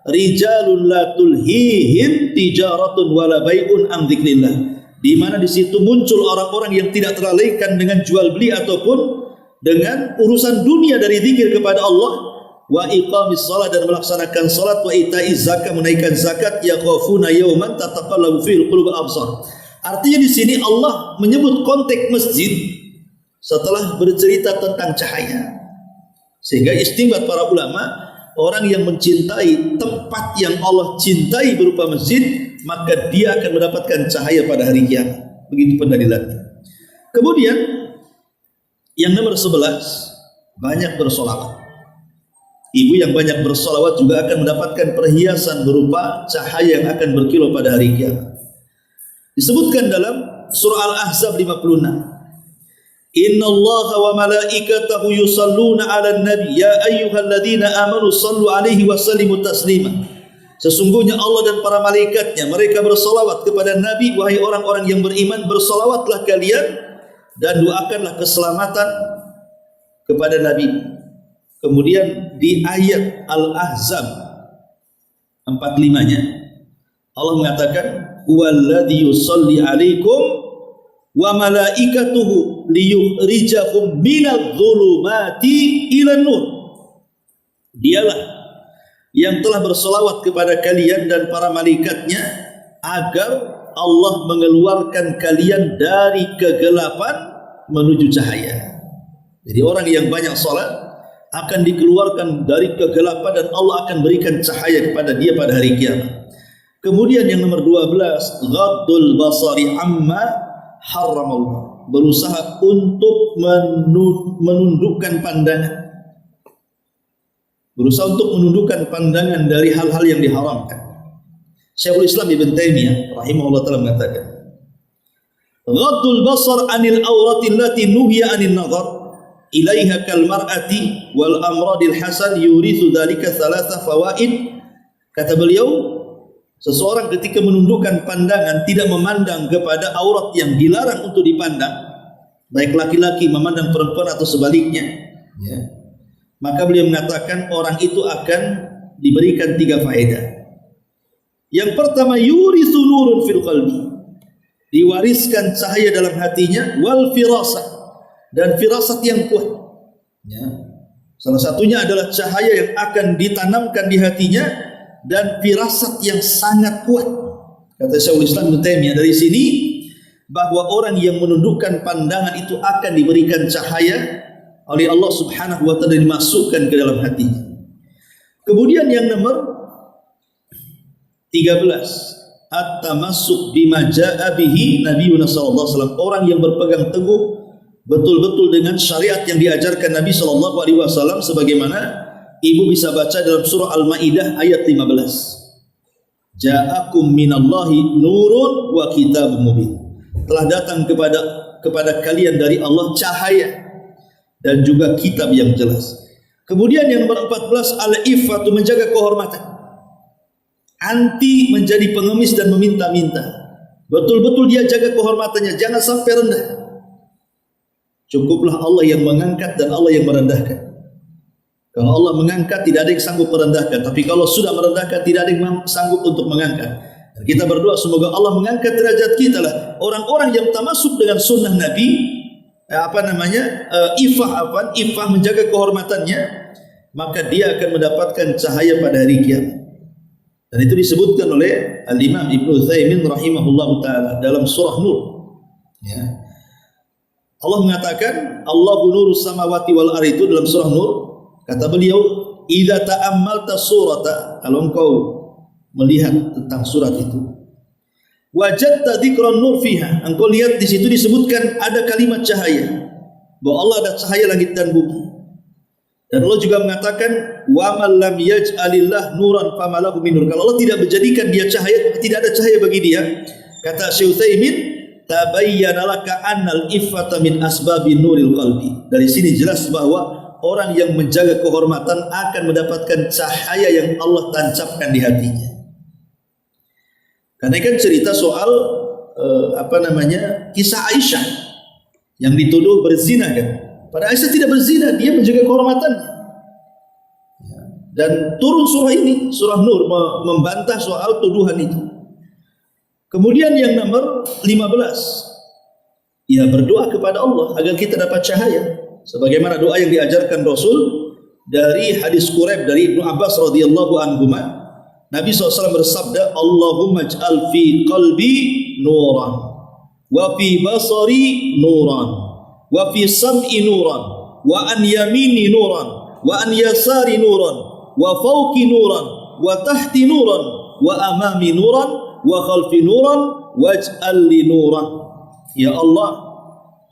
Rijalun la tulhihim tijaratun wala bai'un an dzikrillah. di mana di situ muncul orang-orang yang tidak terlalaikan dengan jual beli ataupun dengan urusan dunia dari zikir kepada Allah, wa iqamis shalah, dan melaksanakan salat, wa itaiz zakat, menaikkan zakat, yakhafuna yawman tataqallabu fihi al-qulub wal absar. Artinya di sini Allah menyebut konteks masjid setelah bercerita tentang cahaya. Sehingga istinbat para ulama, orang yang mencintai tempat yang Allah cintai berupa masjid, maka dia akan mendapatkan cahaya pada hari kiamat. Begitu pendalilannya. Kemudian yang nomor 11, banyak bersolawat. Ibu yang banyak bersolawat juga akan mendapatkan perhiasan berupa cahaya yang akan berkilau pada hari kiamat. Disebutkan dalam surah Al-Ahzab 56. Inna Allaha wa malaikatahu yusalluna 'alan nabi ya ayyuhalladzina amanu sallu 'alaihi wa sallimu taslima. Sesungguhnya Allah dan para malaikatnya mereka bersolawat kepada Nabi, wahai orang-orang yang beriman, bersolawatlah kalian dan doakanlah keselamatan kepada Nabi. Kemudian di ayat Al-Ahzab 45-nya Allah mengatakan, huwallazi yusalli 'alaikum wa malaikatuhu liyukhrijakum minadh dhulumati ilan nur. Dialah yang telah bersolawat kepada kalian dan para malaikatnya agar Allah mengeluarkan kalian dari kegelapan menuju cahaya. Jadi orang yang banyak salat akan dikeluarkan dari kegelapan dan Allah akan berikan cahaya kepada dia pada hari kiamat. Kemudian yang nomor 12, ghaddul basari amma haramallah, berusaha untuk menundukkan pandangan. Berusaha untuk menundukkan pandangan dari hal-hal yang diharamkan. Syekhul Islam Ibn Taimiyah rahimahullah ta'ala mengatakan, ghaddul basar anil awrati allati nuhiya anil nazar ilaiha kal mar'ati wal amradil hasan yurithu dhalika thalatha fawaid. Kata beliau, seseorang ketika menundukkan pandangan, tidak memandang kepada aurat yang dilarang untuk dipandang, baik laki-laki memandang perempuan atau sebaliknya, ya, maka beliau mengatakan orang itu akan diberikan 3 faedah. Yang pertama, yurithu nurun fil qalbi, diwariskan cahaya dalam hatinya, wal firasah, dan firasat yang kuat, ya. Salah satunya adalah cahaya yang akan ditanamkan di hatinya dan firasat yang sangat kuat. Kata Syekhul Islam Ibnu Taimiyah dari sini bahwa orang yang menundukkan pandangan itu akan diberikan cahaya oleh Allah Subhanahu wa taala, dimasukkan ke dalam hatinya. Kemudian yang nomor 13, at-tamassuk bima jaa bihi nabiyuna sallallahu alaihi wasallam, orang yang berpegang teguh betul-betul dengan syariat yang diajarkan Nabi sallallahu alaihi wasallam, sebagaimana ibu bisa baca dalam surah Al-Maidah ayat 15. Ja'akum minallahi nurun wa kitabun mubin. Telah datang kepada kalian dari Allah cahaya dan juga kitab yang jelas. Kemudian yang nomor 14, al-iffatu, menjaga kehormatan. Anti menjadi pengemis dan meminta-minta. Betul-betul dia jaga kehormatannya, jangan sampai rendah. Cukuplah Allah yang mengangkat dan Allah yang merendahkan. Kalau Allah mengangkat, tidak ada yang sanggup merendahkan. Tapi kalau sudah merendahkan, tidak ada yang sanggup untuk mengangkat. Dan kita berdoa semoga Allah mengangkat derajat kita lah. Orang-orang yang tamasuk dengan sunnah Nabi, iffah menjaga kehormatannya, maka dia akan mendapatkan cahaya pada hari kiamat. Dan itu disebutkan oleh Al-Imam Ibnu Utsaimin rahimahullahu taala dalam surah Nur, ya. Allah mengatakan, Allahu nurus samawati wal ardi, itu dalam surah Nur. Kata beliau, idza ta'ammalta surata, kalau engkau melihat tentang surat itu, wajadta dzikran nur fiha, engkau lihat di situ disebutkan ada kalimat cahaya, bahwa Allah ada cahaya langit dan bumi. Dan Allah juga mengatakan, wa man lam yaj'alillah nuran famalahu min nur, kalau Allah tidak menjadikan dia cahaya, tidak ada cahaya bagi dia. Kata Syekh Utsaimin, tabayyana laka annal iffata min asbabin nuril qalbi. Dari sini jelas bahwa orang yang menjaga kehormatan akan mendapatkan cahaya yang Allah tancapkan di hatinya. Karena kan cerita soal kisah Aisyah yang dituduh berzina kan. Pada Aisyah tidak berzina, dia menjaga kehormatan. Dan turun surah ini, surah Nur, membantah soal tuduhan itu. Kemudian yang nomor 15, ya berdoa kepada Allah agar kita dapat cahaya. Sebagaimana doa yang diajarkan Rasul dari hadis Quraib dari Ibnu Abbas radhiyallahu anhuma, Nabi SAW bersabda, Allahumma ij'al fi qalbi nuran, wa fi basari nuran, wa fi sam'i nuran, wa an yamini nuran, wa an yasari nuran, wa fawqi nuran, wa tahti nuran, wa amami nuran, wa khalfi nuran, waj'al li nuran. Ya Allah,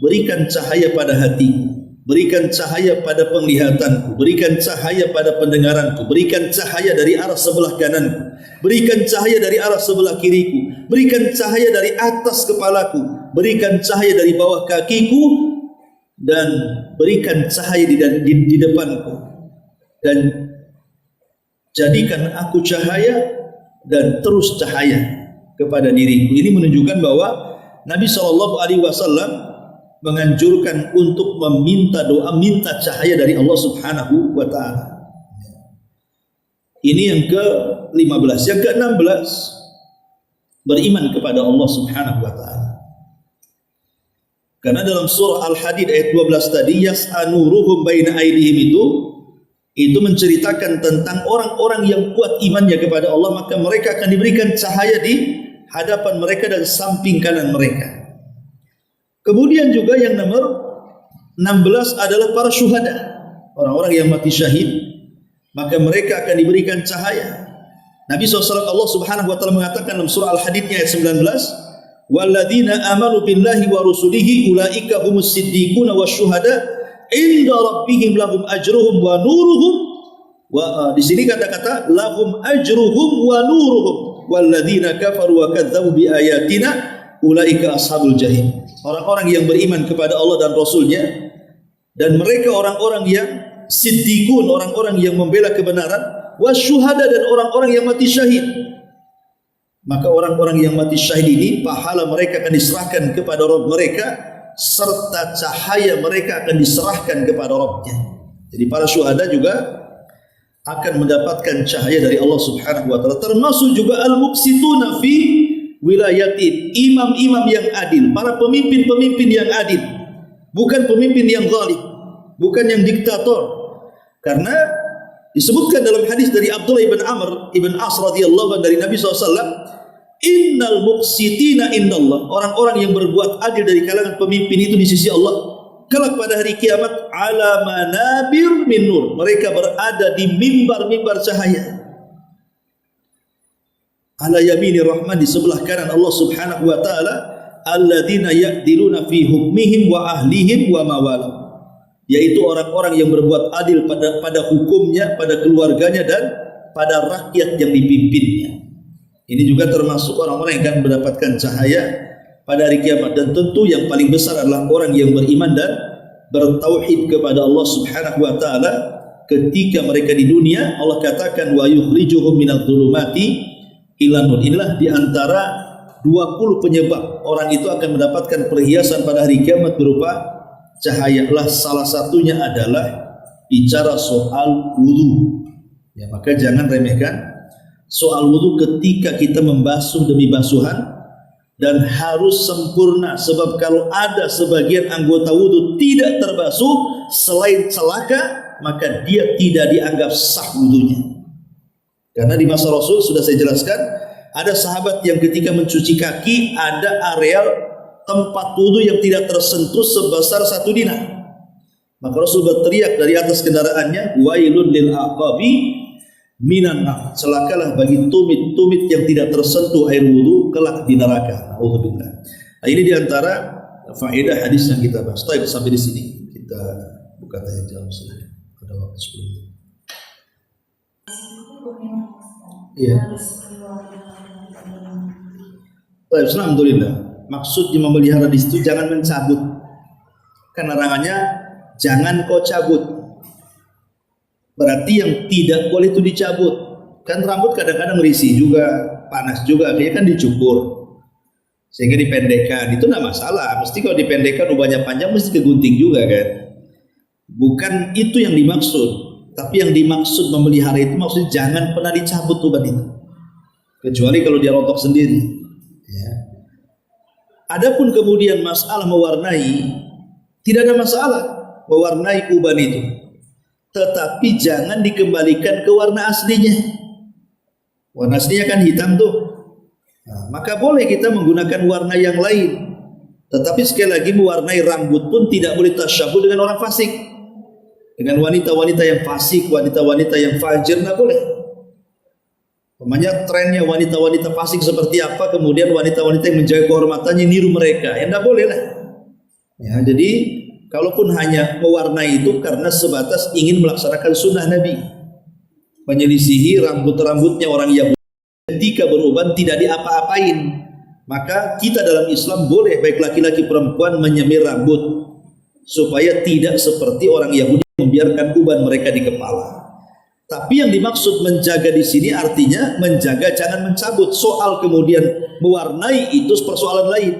berikan cahaya pada hatiku, berikan cahaya pada penglihatanku, berikan cahaya pada pendengaranku, berikan cahaya dari arah sebelah kananku, berikan cahaya dari arah sebelah kiriku, berikan cahaya dari atas kepalaku, berikan cahaya dari bawah kakiku, dan berikan cahaya di depanku, dan jadikan aku cahaya dan terus cahaya kepada diriku. Ini menunjukkan bahwa Nabi SAW menganjurkan untuk meminta doa, minta cahaya dari Allah Subhanahu wa Ta'ala. Ini yang ke-15. Yang ke-16, beriman kepada Allah Subhanahu wa Ta'ala. Karena dalam surah Al-Hadid ayat 12 tadi, yas'anuruhum baina aydihim, itu menceritakan tentang orang-orang yang kuat imannya kepada Allah, maka mereka akan diberikan cahaya di hadapan mereka dan samping kanan mereka. Kemudian juga yang nomor 16 adalah para syuhada, orang-orang yang mati syahid, maka mereka akan diberikan cahaya. Nabi SAW, Allah Subhanahu wa Ta'ala mengatakan dalam surah Al-Hadid ayat 19, walladzina amanu billahi wa rusulihi ulaika humus siddiquna wasyuhada inda rabbihim lahum ajruhum wa nuruhum. Di sini kata-kata lahum ajruhum wa nuruhum walladzina kafaru wa kadzdzabu bi ayatina ulaika ashabul jahim. Orang-orang yang beriman kepada Allah dan Rasulnya, dan mereka orang-orang yang siddiqun, orang-orang yang membela kebenaran, wasyuhada, dan orang-orang yang mati syahid. Maka orang-orang yang mati syahid ini pahala mereka akan diserahkan kepada Rabb mereka, serta cahaya mereka akan diserahkan kepada Rabbnya. Jadi para syuhada juga akan mendapatkan cahaya dari Allah Subhanahu wa Ta'ala. Termasuk juga al-muqsituna fi wilayatin, imam-imam yang adil, para pemimpin-pemimpin yang adil, bukan pemimpin yang zalim, bukan yang diktator. Karena disebutkan dalam hadis dari Abdullah ibn Amr ibn As radhiyallahu anhu dari Nabi SAW, innal muqsitina indallah, orang-orang yang berbuat adil dari kalangan pemimpin itu di sisi Allah kelak pada hari kiamat, ala manabir min nur, mereka berada di mimbar-mimbar cahaya. Ala yamini rahman, di sebelah kanan Allah Subhanahu wa Ta'ala, alladzina ya'diluna fi hukmihim wa ahlihim wa mawalah, yaitu orang-orang yang berbuat adil pada hukumnya, pada keluarganya, dan pada rakyat yang dipimpinnya. Ini juga termasuk orang-orang yang akan mendapatkan cahaya pada hari kiamat. Dan tentu yang paling besar adalah orang yang beriman dan bertauhid kepada Allah Subhanahu wa Ta'ala. Ketika mereka di dunia, Allah katakan wa yukhrijuhum minadh-dhulumati ila nur. Inilah diantara 20 penyebab orang itu akan mendapatkan perhiasan pada hari kiamat berupa cahaya. Salah satunya adalah bicara soal wudu. Ya, maka jangan remehkan soal wudu ketika kita membasuh demi basuhan, dan harus sempurna. Sebab kalau ada sebagian anggota wudu tidak terbasuh selain celaka, maka dia tidak dianggap sah wudunya. Karena di masa Rasul sudah saya jelaskan, ada sahabat yang ketika mencuci kaki ada areal tempat wudu yang tidak tersentuh sebesar 1 dinar. Maka Rasul berteriak dari atas kendaraannya, wailun lil aqabi minan nar, celakalah bagi tumit-tumit yang tidak tersentuh air wudu kelak di neraka. Nauzubillah. Nah, ini diantara faedah hadis yang kita bahas. Baik, sampai di sini kita buka tanya jawab sudah. Ada waktu 10 menit. Iya. Baik, alhamdulillah. Maksudnya memelihara di situ jangan mencabut. Kan larangannya jangan kau cabut. Berarti yang tidak boleh itu dicabut. Kan rambut kadang-kadang risih juga, panas juga, akhirnya kan dicukur sehingga dipendekkan. Itu tidak masalah. Mesti kalau dipendekkan ubahnya panjang mesti kegunting juga kan. Bukan itu yang dimaksud. Tapi yang dimaksud memelihara itu maksudnya jangan pernah dicabut uban itu, kecuali kalau dia rontok sendiri. Ya. Adapun kemudian masalah mewarnai, tidak ada masalah mewarnai uban itu, tetapi jangan dikembalikan ke warna aslinya. Warna aslinya kan hitam tuh. Nah, maka boleh kita menggunakan warna yang lain. Tetapi sekali lagi mewarnai rambut pun tidak boleh tasyabuh dengan orang fasik. Dengan wanita-wanita yang fasik, wanita-wanita yang fajir, tidak boleh. Namanya trennya wanita-wanita fasik seperti apa, kemudian wanita-wanita yang menjaga kehormatannya niru mereka, ya tidak boleh lah. Ya, jadi kalaupun hanya mewarnai itu karena sebatas ingin melaksanakan sunnah Nabi, menyelisihi rambut-rambutnya orang Yahudi ketika beruban tidak diapa-apain, maka kita dalam Islam boleh baik laki-laki perempuan menyemir rambut supaya tidak seperti orang Yahudi membiarkan uban mereka di kepala. Tapi yang dimaksud menjaga di sini artinya menjaga jangan mencabut. Soal kemudian mewarnai itu persoalan lain.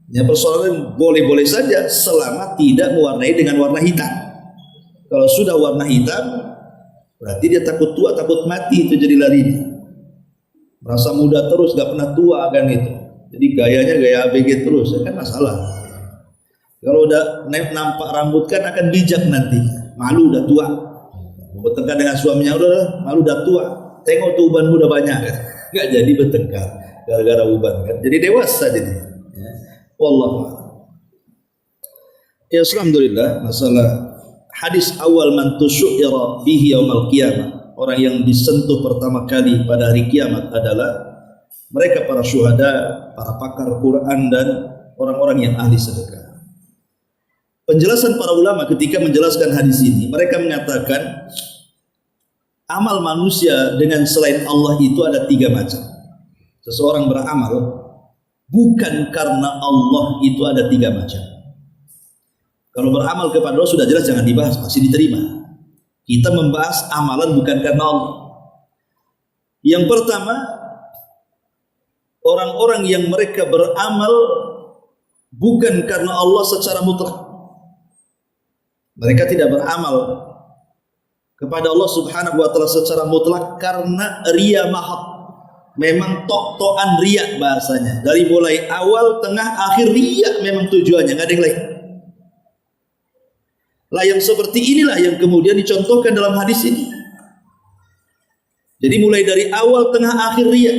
Ya, persoalan boleh-boleh saja selama tidak mewarnai dengan warna hitam. Kalau sudah warna hitam, berarti dia takut tua, takut mati, itu jadi larinya. Merasa muda terus, gak pernah tua kan itu. Jadi gayanya gaya ABG terus, ya kan masalah. Kalau udah nampak rambut kan akan bijak nanti. Malu udah tua. Bertengkar dengan suaminya, udah malu udah tua, tengok tuh ubanmu udah banyak kan? Nggak jadi bertengkar gara-gara uban kan? Jadi dewasa jadi. Ya. Wallahu a'lam. Ya, alhamdulillah, masalah hadis awal man tusyira bihi yaumil qiyamah, orang yang disentuh pertama kali pada hari kiamat adalah mereka para syuhada, para pakar Quran dan orang-orang yang ahli sedekah. Penjelasan para ulama ketika menjelaskan hadis ini, mereka mengatakan amal manusia dengan selain Allah itu ada 3 macam. Seseorang beramal bukan karena Allah itu ada 3 macam. Kalau beramal kepada Allah sudah jelas jangan dibahas, pasti diterima. Kita membahas amalan bukan karena Allah. Yang pertama, orang-orang yang mereka beramal bukan karena Allah secara mutlak. Mereka tidak beramal kepada Allah Subhanahu wa taala secara mutlak karena riya mahad. Memang tok-tokan riya bahasanya. Dari mulai awal, tengah, akhir riya memang tujuannya, enggak ada yang lain. Lah yang seperti inilah yang kemudian dicontohkan dalam hadis ini. Jadi mulai dari awal, tengah, akhir riya.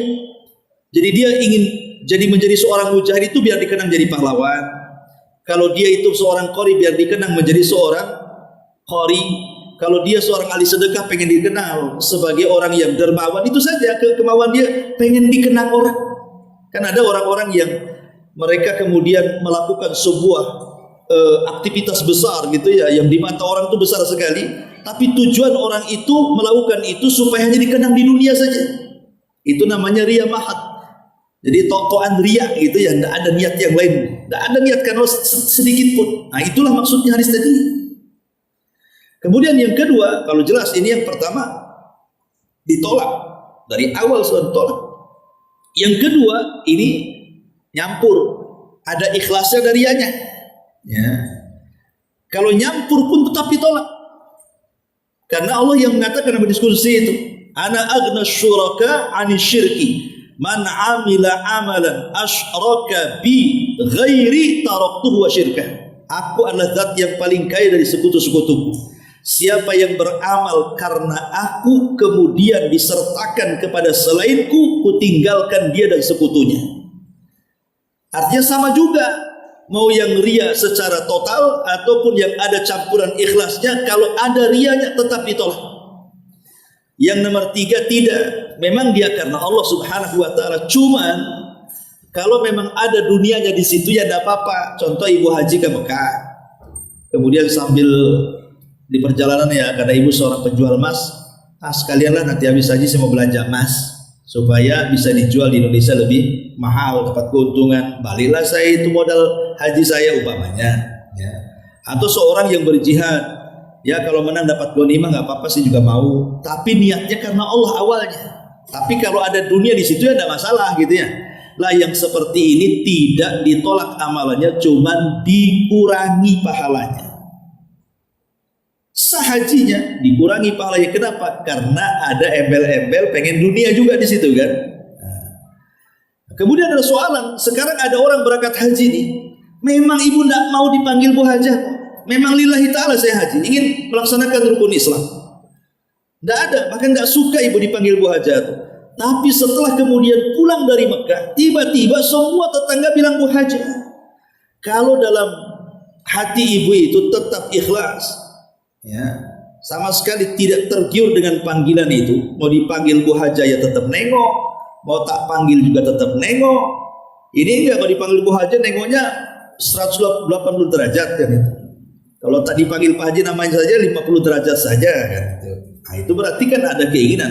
Jadi dia ingin jadi menjadi seorang mujahid itu biar dikenang jadi pahlawan. Kalau dia itu seorang qori biar dikenang menjadi seorang qori. Kalau dia seorang ahli sedekah pengen dikenal sebagai orang yang dermawan, itu saja kemauan dia, pengen dikenang orang. Kan ada orang-orang yang mereka kemudian melakukan sebuah aktivitas besar gitu ya, yang di mata orang itu besar sekali, tapi tujuan orang itu melakukan itu supaya hanya dikenang di dunia saja. Itu namanya riya mahad. Jadi tok-tokan riya gitu ya, tidak ada niat yang lain, tidak ada niat karena sedikit pun. Nah, itulah maksudnya hadis tadi. Kemudian yang kedua, kalau jelas ini yang pertama ditolak dari awal sudah ditolak. Yang kedua ini nyampur, ada ikhlasnya dari riyanya. Ya. Kalau nyampur pun tetap ditolak. Karena Allah yang mengatakan dalam diskusi itu, ana aghna syuraka 'ani syirki. Man amila amalan asyraka bi ghairi taraktuhu wa syirkah. Aku adalah zat yang paling kaya dari sekutu-sekutuku. Siapa yang beramal karena aku kemudian disertakan kepada selainku, kutinggalkan dia dan sekutunya. Artinya sama juga, mau yang riya secara total ataupun yang ada campuran ikhlasnya, kalau ada riyanya tetap ditolak. Yang nomor 3 tidak, memang dia karena Allah Subhanahu wa taala, cuman kalau memang ada dunianya di situ ya tidak apa-apa. Contoh ibu haji ke Mekah, kemudian sambil di perjalanan ya, karena ibu seorang penjual emas, sekalianlah nanti habis haji saya mau belanja emas supaya bisa dijual di Indonesia lebih mahal, dapat keuntungan. Baliklah saya itu modal haji saya umpamanya, ya. Atau seorang yang berjihad, ya kalau menang dapat ghanimah nggak apa-apa sih juga mau, tapi niatnya karena Allah awalnya. Tapi kalau ada dunia di situ ya tidak masalah gitu ya. Lah yang seperti ini tidak ditolak amalannya, cuman dikurangi pahalanya. Sah hajinya, dikurangi pahalanya. Kenapa? Karena ada embel-embel pengen dunia juga di situ kan. Kemudian ada soalan, sekarang ada orang berangkat haji nih. Memang ibu tidak mau dipanggil Bu Hajah, memang lillahi ta'ala saya haji, ingin melaksanakan rukun Islam. Tidak ada, bahkan tidak suka ibu dipanggil Bu Hajah. Tapi setelah kemudian pulang dari Mekah, tiba-tiba semua tetangga bilang Bu Hajah. Kalau dalam hati ibu itu tetap ikhlas, ya, sama sekali tidak tergiur dengan panggilan itu, mau dipanggil Bu Hajah ya tetap nengok, mau tak panggil juga tetap nengok. Ini enggak, kalau dipanggil Bu Hajah nengoknya 180 derajat kan itu. Kalau tak dipanggil Pak Haji namanya saja 50 derajat saja kan. Nah, itu berarti kan ada keinginan.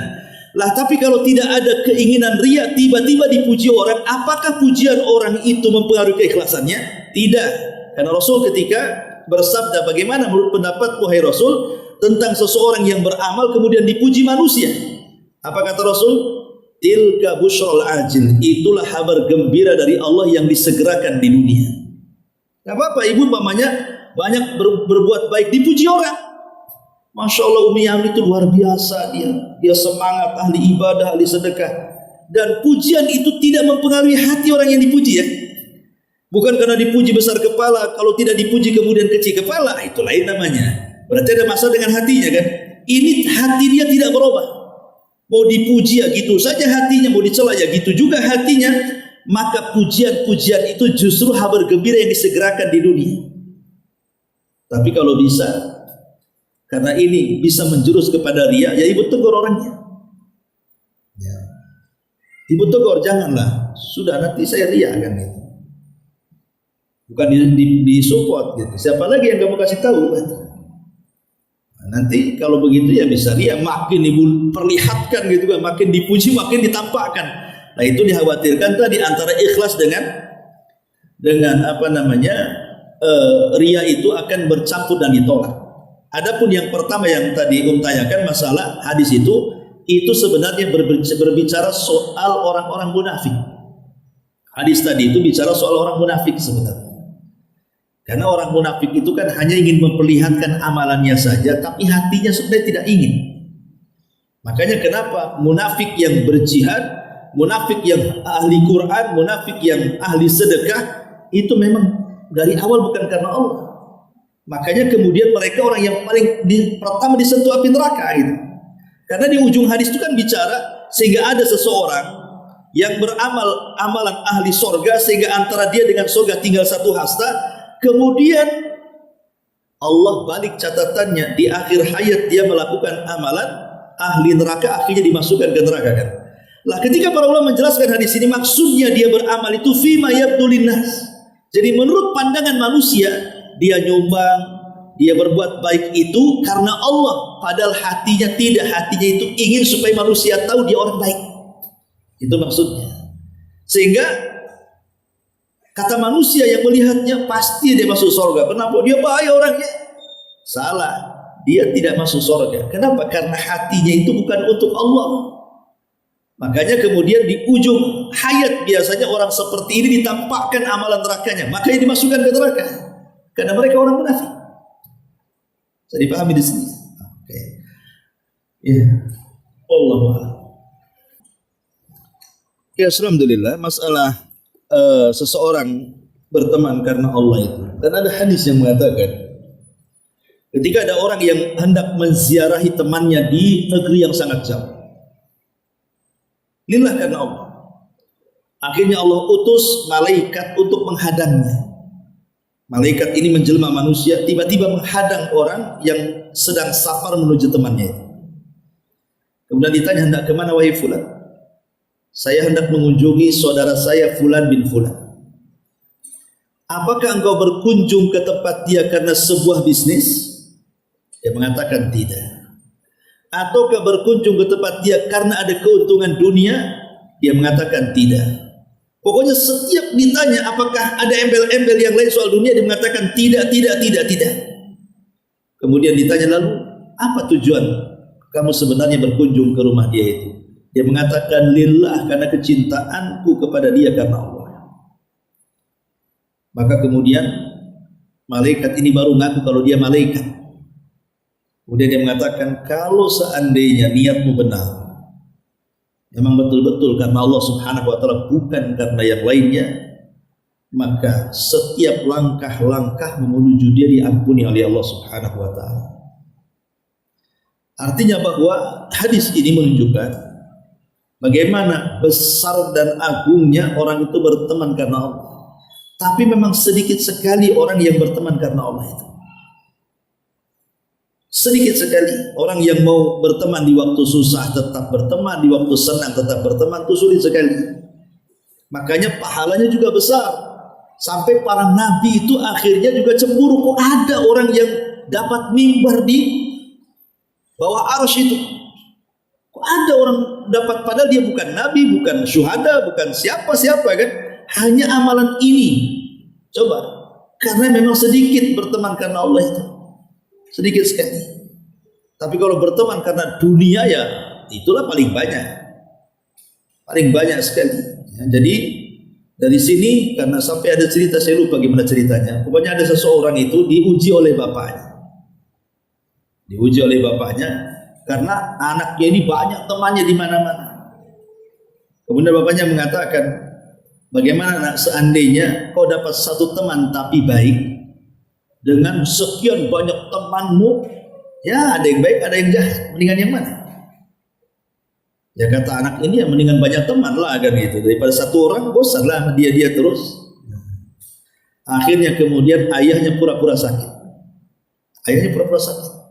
Lah tapi kalau tidak ada keinginan riya, tiba-tiba dipuji orang, apakah pujian orang itu mempengaruhi keikhlasannya? Tidak. Karena Rasul ketika bersabda, bagaimana menurut pendapat wahai Rasul tentang seseorang yang beramal kemudian dipuji manusia? Apa kata Rasul? Tilka busyrul ajil, itulah kabar gembira dari Allah yang disegerakan di dunia. Tidak apa-apa ibu umpamanya banyak berbuat baik, dipuji orang. Masya Allah Umi Yami itu luar biasa, dia semangat, ahli ibadah, ahli sedekah, dan pujian itu tidak mempengaruhi hati orang yang dipuji ya. Bukan karena dipuji besar kepala, kalau tidak dipuji kemudian kecil kepala, itu lain namanya. Berarti ada masalah dengan hatinya kan. Ini hati dia tidak berubah, mau dipuji ya gitu saja hatinya, mau dicela ya gitu juga hatinya. Maka pujian-pujian itu justru kabar gembira yang disegerakan di dunia. Tapi kalau bisa, karena ini bisa menjurus kepada riya, ya ibu tegur orangnya. Ya. Ibu tegur, janganlah, sudah nanti saya riya kan gitu. Bukan di support gitu. Siapa lagi yang kamu kasih tahu? Nah, nanti kalau begitu ya bisa riya, makin ibu perlihatkan gitu kan, makin dipuji, makin ditampakkan. Nah itu dikhawatirkan tadi antara ikhlas dengan apa namanya riya itu akan bercampur dan ditolak. Adapun yang pertama yang tadi tanyakan masalah hadis itu sebenarnya berbicara soal orang-orang munafik. Hadis tadi itu bicara soal orang munafik sebenarnya. Karena orang munafik itu kan hanya ingin memperlihatkan amalannya saja, tapi hatinya sebenarnya tidak ingin. Makanya kenapa munafik yang berjihad, munafik yang ahli Quran, munafik yang ahli sedekah itu memang dari awal bukan karena Allah. Makanya kemudian mereka orang yang paling pertama disentuh api neraka gitu. Karena di ujung hadis itu kan bicara sehingga ada seseorang yang beramal amalan ahli sorga sehingga antara dia dengan sorga tinggal satu hasta. Kemudian Allah balik catatannya di akhir hayat dia melakukan amalan ahli neraka, akhirnya dimasukkan ke neraka kan. Lah ketika para ulama menjelaskan hadis ini maksudnya dia beramal itu fima yabdulin nas. Jadi menurut pandangan manusia dia nyumbang, dia berbuat baik itu karena Allah, padahal hatinya tidak, hatinya itu ingin supaya manusia tahu dia orang baik. Itu maksudnya. Sehingga kata manusia yang melihatnya pasti dia masuk surga. Kenapa? Dia baik orangnya. Salah. Dia tidak masuk surga. Kenapa? Karena hatinya itu bukan untuk Allah. Makanya kemudian di ujung hayat biasanya orang seperti ini ditampakkan amalan nerakanya, makanya dimasukkan ke neraka karena mereka orang munafik. Bisa dipahami di sini. Oke. Ya. Wallahu a'lam. Ya, alhamdulillah masalah seseorang berteman karena Allah itu. Dan ada hadis yang mengatakan ketika ada orang yang hendak menziarahi temannya di negeri yang sangat jauh, lillah karena Allah, akhirnya Allah utus malaikat untuk menghadangnya. Malaikat ini menjelma manusia, tiba-tiba menghadang orang yang sedang safar menuju temannya itu. Kemudian ditanya, hendak kemana wahai fulan? Saya hendak mengunjungi saudara saya fulan bin fulan. Apakah engkau berkunjung ke tempat dia karena sebuah bisnis? Dia mengatakan tidak. Ataukah berkunjung ke tempat dia karena ada keuntungan dunia? Dia mengatakan tidak. Pokoknya setiap ditanya apakah ada embel-embel yang lain soal dunia, dia mengatakan tidak. Kemudian ditanya lalu, apa tujuan kamu sebenarnya berkunjung ke rumah dia itu? Dia mengatakan lillah, karena kecintaanku kepada dia karena Allah. Maka kemudian malaikat ini baru ngaku kalau dia malaikat. Kemudian dia mengatakan, kalau seandainya niatmu benar, memang betul-betul karena Allah Subhanahu wa taala, bukan karena yang lainnya, maka setiap langkah-langkah menuju dia diampuni oleh Allah Subhanahu wa taala. Artinya bahwa hadis ini menunjukkan bagaimana besar dan agungnya orang itu berteman karena Allah. Tapi memang sedikit sekali orang yang berteman karena Allah itu. Sedikit sekali orang yang mau berteman di waktu susah tetap berteman, di waktu senang tetap berteman, itu sulit sekali. Makanya pahalanya juga besar. Sampai para nabi itu akhirnya juga cemburu, kok ada orang yang dapat mimbar di bawah arsy itu. Kok ada orang dapat, padahal dia bukan nabi, bukan syuhada, bukan siapa-siapa kan. Hanya amalan ini. Coba, karena memang sedikit berteman karena Allah itu. Sedikit sekali. Tapi kalau berteman karena dunia, ya itulah paling banyak. Paling banyak sekali. Ya, jadi dari sini, karena sampai ada cerita, saya lupa bagaimana ceritanya. Pokoknya ada seseorang itu diuji oleh bapaknya. Diuji oleh bapaknya karena anaknya ini banyak temannya di mana-mana. Kemudian bapaknya mengatakan, bagaimana nak seandainya kau dapat satu teman tapi baik, dengan sekian banyak temanmu, ya ada yang baik ada yang jahat, mendingan yang mana? Ya kata anak ini, ya mendingan banyak teman lah kan gitu, daripada satu orang bosan lah sama dia terus. Akhirnya kemudian ayahnya pura-pura sakit. Ayahnya pura-pura sakit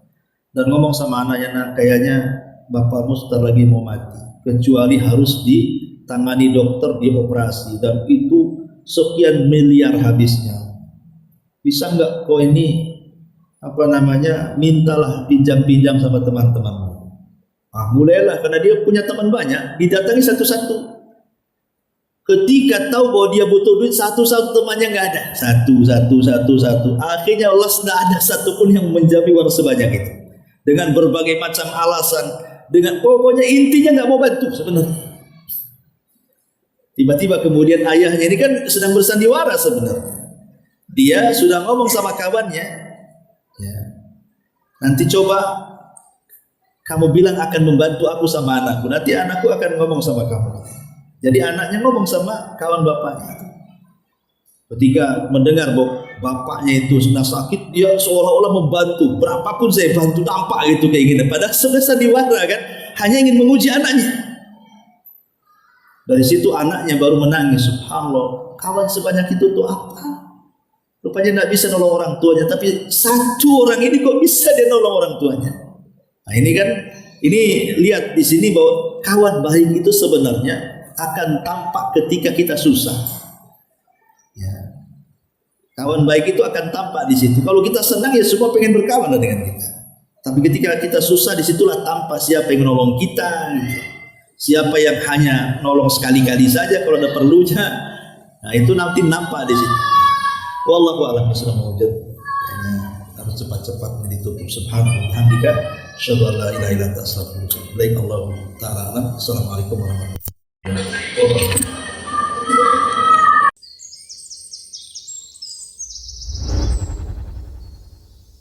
dan ngomong sama anaknya, nah kayaknya bapakmu sebentar lagi mau mati, kecuali harus ditangani dokter, dioperasi, dan itu sekian miliar habisnya. Bisa nggak kau ini mintalah pinjam-pinjam sama teman-temanmu. Mulailah, karena dia punya teman banyak, didatangi satu-satu. Ketika tahu bahwa dia butuh duit, satu-satu temannya nggak ada, satu. Akhirnya Allah tidak ada satupun yang menjamin uang sebanyak itu, dengan berbagai macam alasan, dengan pokoknya intinya nggak mau bantu sebenarnya. Tiba-tiba kemudian ayahnya ini kan sedang bersandiwara sebenarnya. Dia sudah ngomong sama kawannya, ya, nanti coba kamu bilang akan membantu aku sama anakku, nanti anakku akan ngomong sama kamu. Jadi anaknya ngomong sama kawan bapaknya. Ketika mendengar bahwa bapaknya itu sedang sakit, dia seolah-olah membantu, berapapun saya bantu, tampak gitu kayak gini. Padahal sebenarnya sandiwara kan, hanya ingin menguji anaknya. Dari situ anaknya baru menangis, subhanallah, kawan sebanyak itu tuh apa? Rupanya tidak bisa nolong orang tuanya, tapi satu orang ini kok bisa dia nolong orang tuanya. Nah ini kan, ini lihat di sini bahwa kawan baik itu sebenarnya akan tampak ketika kita susah. Ya. Kawan baik itu akan tampak di situ. Kalau kita senang ya semua pengen berkawan dengan kita. Tapi ketika kita susah, disitulah tampak siapa yang menolong kita. Gitu. Siapa yang hanya nolong sekali-kali saja kalau ada perlunya. Nah itu nanti nampak di situ. Wallahu a'lam bishawab. Harus cepat-cepat ditutup. Subhanallah, hamdika, asyhadu an la ilaha illa anta, astaghfiruka wa atubu ilaik. Allahu ta'ala a'lam. Assalamualaikum warahmatullahi wabarakatuh.